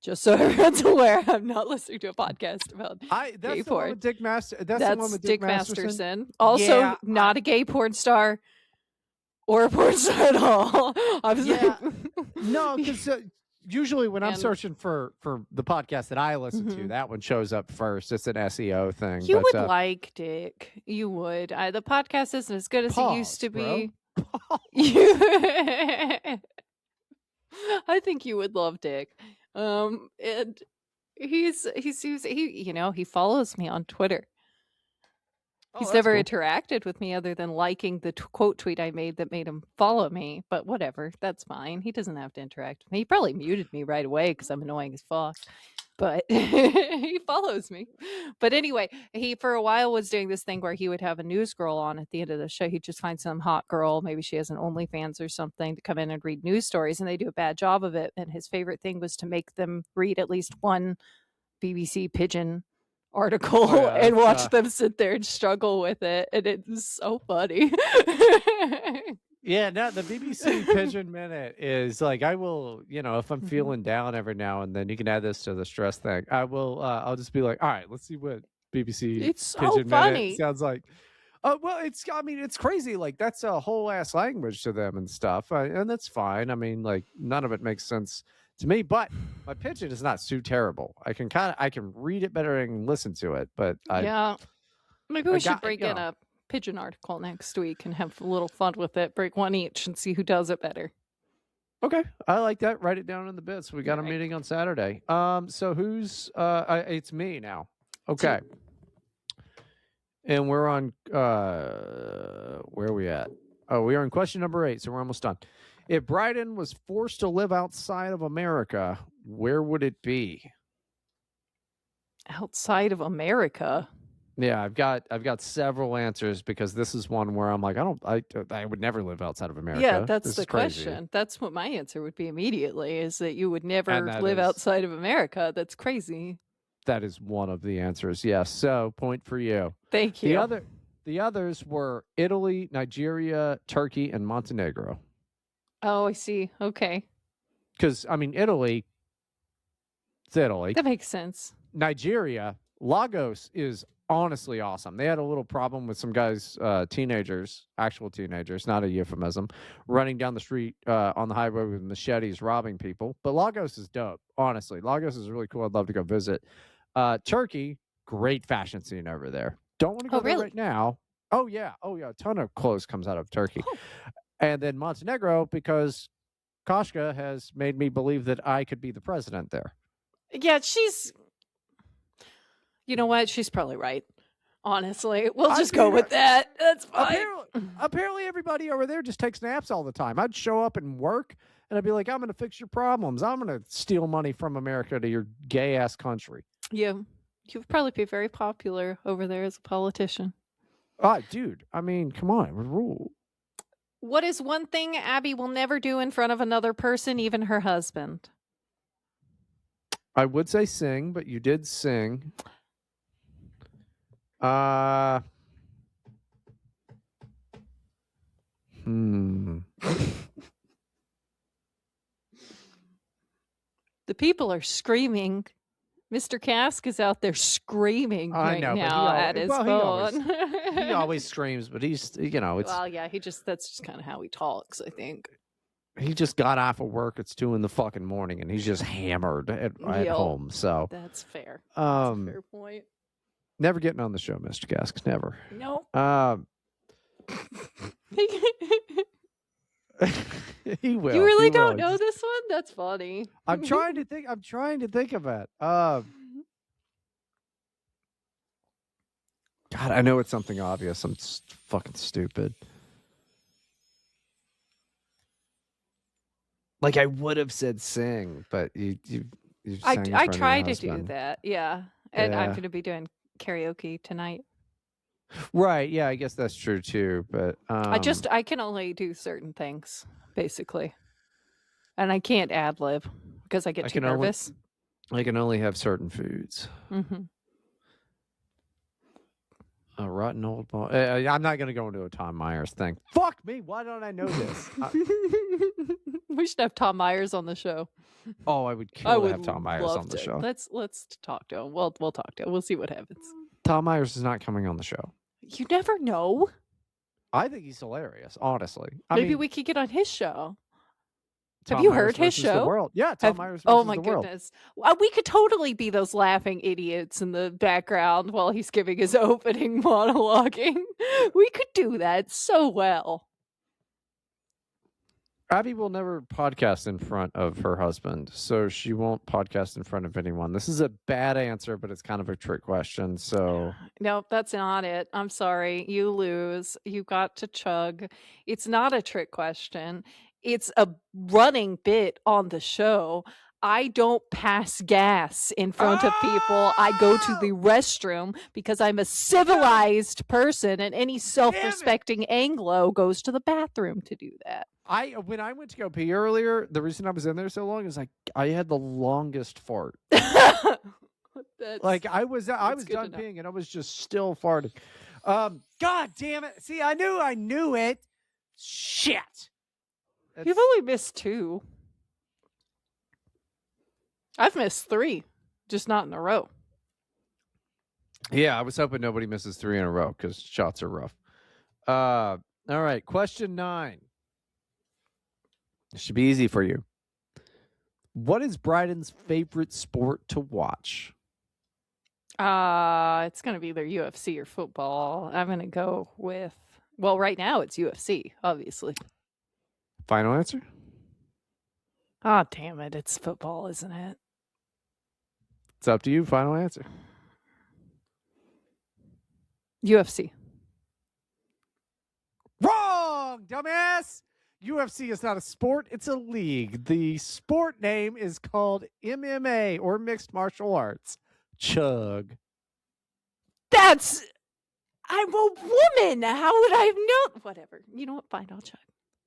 Just so everyone's aware, I'm not listening to a podcast about gay porn. That's the one with Dick Masterson. Also, not a gay porn star or a porn star at all. No, because usually when I'm searching for the podcast that I listen to, that one shows up first. It's an SEO thing. You would like Dick. You would. The podcast isn't as good as it used to be. I think you would love Dick. And he follows me on Twitter. He's never interacted with me other than liking the quote tweet I made that made him follow me, but whatever, that's fine. He doesn't have to interact with me. He probably muted me right away because I'm annoying as fuck, but he follows me. But anyway, he for a while was doing this thing where he would have a news girl on at the end of the show. He'd just find some hot girl, maybe she has an OnlyFans or something, to come in and read news stories, and they do a bad job of it. And his favorite thing was to make them read at least one BBC Pigeon article and watch them sit there and struggle with it, and it's so funny. Yeah, no, the BBC Pigeon Minute is like, I will, if I'm feeling down every now and then, you can add this to the stress thing. I will, I'll just be like, all right, let's see what BBC Pigeon Minute sounds like. Well, it's crazy. Like, that's a whole ass language to them and stuff. And that's fine. I mean, like, none of it makes sense to me, but my pigeon is not too terrible. I can read it better and listen to it, but maybe we should bring in a pigeon article next week and have a little fun with it. Break one each and see who does it better. Okay, I like that. Write it down in the bits. We got a meeting on Saturday. So who's it's me now. Okay. And we're on where are we at? Oh, we are on question number 8, so we're almost done. If Bryden was forced to live outside of America, where would it be? Outside of America? Yeah, I've got several answers because this is one where I'm like, I would never live outside of America. Yeah, that's the question. That's what my answer would be immediately, is that you would never live outside of America. That's crazy. That is one of the answers. Yes. So, point for you. Thank you. The others were Italy, Nigeria, Turkey, and Montenegro. Oh, I see. Okay. Because, I mean, Italy, it's Italy. That makes sense. Nigeria, Lagos is honestly awesome. They had a little problem with some guys, teenagers, actual teenagers, not a euphemism, running down the street on the highway with machetes, robbing people. But Lagos is dope. Honestly, Lagos is really cool. I'd love to go visit. Turkey, great fashion scene over there. Don't want to go there right now. Oh, yeah. A ton of clothes comes out of Turkey. Oh. And then Montenegro, because Koshka has made me believe that I could be the president there. Yeah, you know what? She's probably right. Honestly, we'll just go with that. That's fine. Apparently, everybody over there just takes naps all the time. I'd show up and work, and I'd be like, I'm going to fix your problems. I'm going to steal money from America to your gay-ass country. Yeah. You would probably be very popular over there as a politician. Dude, I mean, come on, it would rule. What is one thing Abbi will never do in front of another person, even her husband? I would say sing, but you did sing. The people are screaming. Mr. Cask is out there screaming now at his phone. He always screams, but he's, it's... Well, yeah, that's just kind of how he talks, I think. He just got off of work. It's 2 a.m, and he's just hammered at home. So that's fair. That's a fair point. Never getting on the show, Mr. Cask. Never. Nope. He will. You really don't know this one? That's funny. I'm trying to think of it. God, I know it's something obvious. I'm fucking stupid. Like, I would have said sing, but you I try to do that, yeah. And I'm going to be doing karaoke tonight. Right, yeah, I guess that's true too, but I can only do certain things, basically. And I can't ad-lib because I get too nervous. I can only have certain foods. Mm-hmm. A rotten old ball. I'm not going to go into a Tom Myers thing. Fuck me, why don't I know this? We should have Tom Myers on the show. Oh, I would kill to have Tom Myers on the show. Let's talk to him. We'll talk to him. We'll see what happens. Tom Myers is not coming on the show. You never know. I think he's hilarious, honestly. Maybe we could get on his show. Have you heard his show? Yeah, Tom Myers versus Oh my the world. goodness. We could totally be those laughing idiots in the background while he's giving his opening monologuing. We could do that so well. Abbi will never podcast in front of her husband, so she won't podcast in front of anyone. This is a bad answer, but it's kind of a trick question, so... No, that's not it. I'm sorry. You lose. You got to chug. It's not a trick question. It's a running bit on the show. I don't pass gas in front of people. I go to the restroom because I'm a civilized person, and any self-respecting Anglo goes to the bathroom to do that. When I went to go pee earlier, the reason I was in there so long is I had the longest fart. I was done peeing and I was just still farting. God damn it! See, I knew it. Shit. You've only missed 2. I've missed 3, just not in a row. Yeah, I was hoping nobody misses 3 in a row because shots are rough. All right, question 9. This should be easy for you. What is Bryden's favorite sport to watch? It's going to be either UFC or football. I'm going to go with, well, right now it's UFC, obviously. Final answer? Oh, damn it. It's football, isn't it? It's up to you. Final answer. UFC. Wrong, dumbass! UFC is not a sport. It's a league. The sport name is called MMA, or Mixed Martial Arts. Chug. I'm a woman. How would I have known? Whatever. You know what? Fine, I'll chug.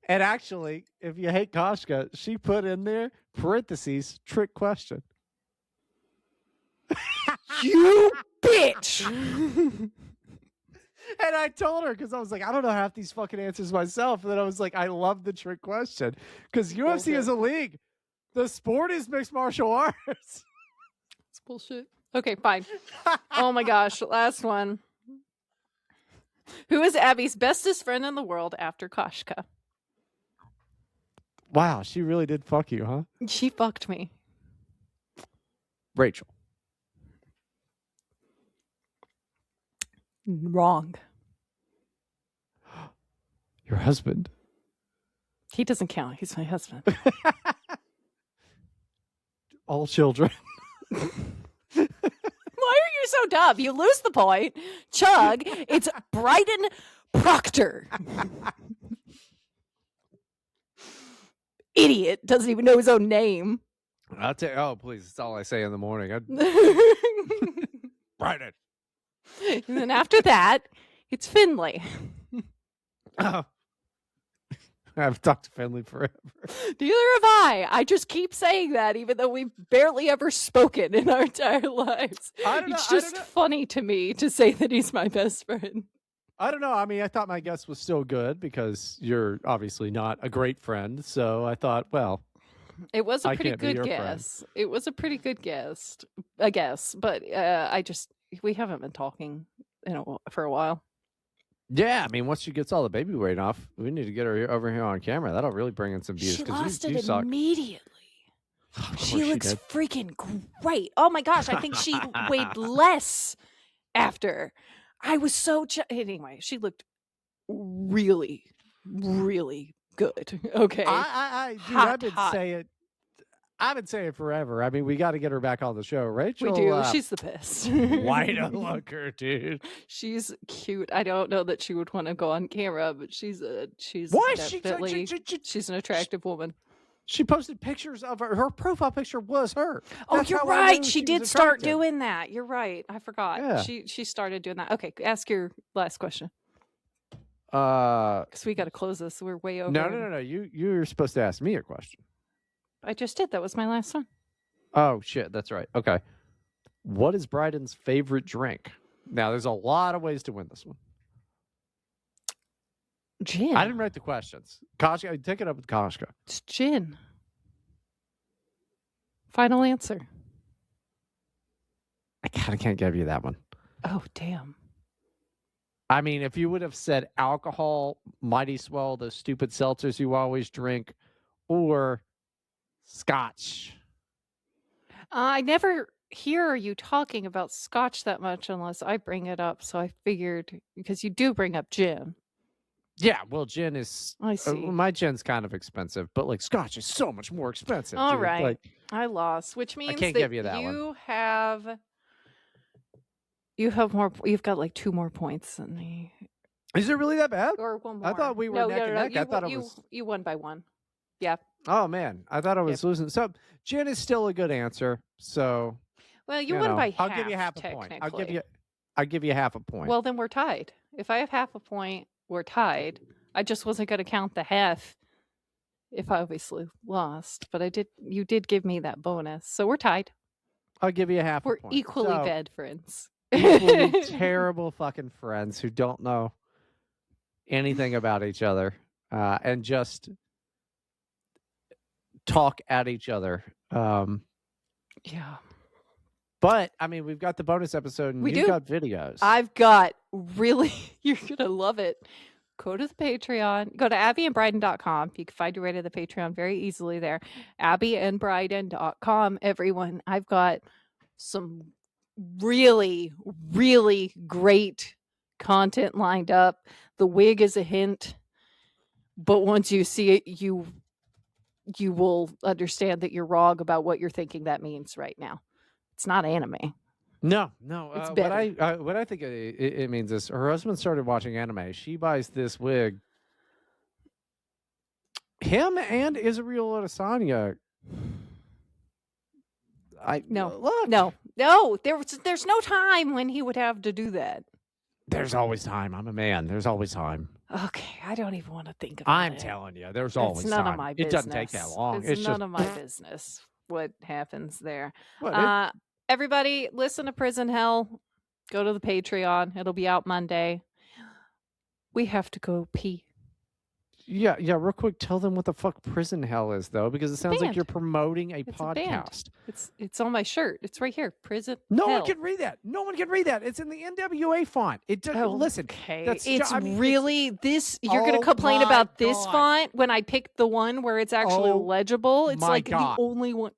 And actually, if you hate Koshka, she put in there, parentheses, trick question. You bitch! And I told her, because I was like, I don't know half these fucking answers myself. And then I was like, I love the trick question. Because UFC is a league. The sport is mixed martial arts. It's bullshit. Okay, fine. Oh my gosh. Last one. Who is Abby's bestest friend in the world after Koshka? Wow, she really did fuck you, huh? She fucked me. Rachel. Wrong. Your husband. He doesn't count. He's my husband. All children. Why are you so dumb? You lose the point. Chug. It's Bryden Proctor. Idiot. Doesn't even know his own name. I'll tell you. Oh, please. It's all I say in the morning. Bryden. And then after that, it's Finley. Oh. I've talked to Finley forever. Neither have I. I just keep saying that, even though we've barely ever spoken in our entire lives. It's just funny to me to say that he's my best friend. I don't know. I mean, I thought my guess was still good because you're obviously not a great friend. So I thought, well, it was a pretty good guess. Friend. It was a pretty good guess, I guess. But we haven't been talking for a while. Yeah, I mean, once she gets all the baby weight off, we need to get her over here on camera. That'll really bring in some views. She lost it immediately. She looks freaking great. Oh my gosh, I think she weighed less after. I was so anyway. She looked really, really good. Okay, I've been saying forever. I mean, we got to get her back on the show, Rachel. We do. She's the best. Why don't look her, dude? She's cute. I don't know that she would want to go on camera, but she's why definitely she's an attractive woman. She posted pictures of her profile picture was her. That's you're right. She did start doing that. You're right. I forgot. Yeah. She started doing that. Okay, ask your last question. Because we got to close this. We're way over. No. You're supposed to ask me a question. I just did. That was my last one. Oh, shit. That's right. Okay. What is Bryden's favorite drink? Now, there's a lot of ways to win this one. Gin. I didn't write the questions. Koshka, take it up with Koshka. It's gin. Final answer. I kind of can't give you that one. Oh, damn. I mean, if you would have said alcohol, Mighty Swell, those stupid seltzers you always drink, or Scotch. I never hear you talking about Scotch that much unless I bring it up. So I figured, because you do bring up gin. Yeah, well, gin is. I see. My gin's kind of expensive, but like Scotch is so much more expensive. All dude. right, like, I lost, which means I can't give you that one. You have more. You've got like 2 more points than me. Is it really that bad? Or 1 more. I thought we were neck and neck. I thought it was. You won by 1. Yeah. Oh man, I thought I was losing. So gin is still a good answer. So. Well, you won by half. I'll give you half a point. I'll give you half a point. Well, then we're tied. If I have half a point, we're tied. I just wasn't going to count the half if I obviously lost, but you did give me that bonus. So we're tied. I'll give you half a point. We're equally bad friends. Equally terrible fucking friends who don't know anything about each other and just talk at each other. Yeah. But, I mean, we've got the bonus episode and you've got videos. I've got really, you're going to love it. Go to the Patreon. Go to abbyandbryden.com. You can find your way to the Patreon very easily there. abbyandbryden.com, everyone. I've got some really, really great content lined up. The wig is a hint, but once you see it, you will understand that you're wrong about what you're thinking that means right now. It's not anime. No. It's better. What I think it means is her husband started watching anime. She buys this wig. Him and Israel Adesanya. No. There's no time when he would have to do that. There's always time. I'm a man. There's always time. Okay, I don't even want to think about it. I'm telling you, there's always time. It's none of my business. It doesn't take that long. It's none of my business what happens there. Everybody, listen to Prison Hell. Go to the Patreon. It'll be out Monday. We have to go pee. Yeah. Real quick, tell them what the fuck Prison Hell is, though, because it sounds like you're promoting a podcast. It's on my shirt. It's right here. Prison. No one can read that. No one can read that. It's in the NWA font. It doesn't. Listen. Okay. You're going to complain about this font when I picked the one where it's actually legible. It's like the only one.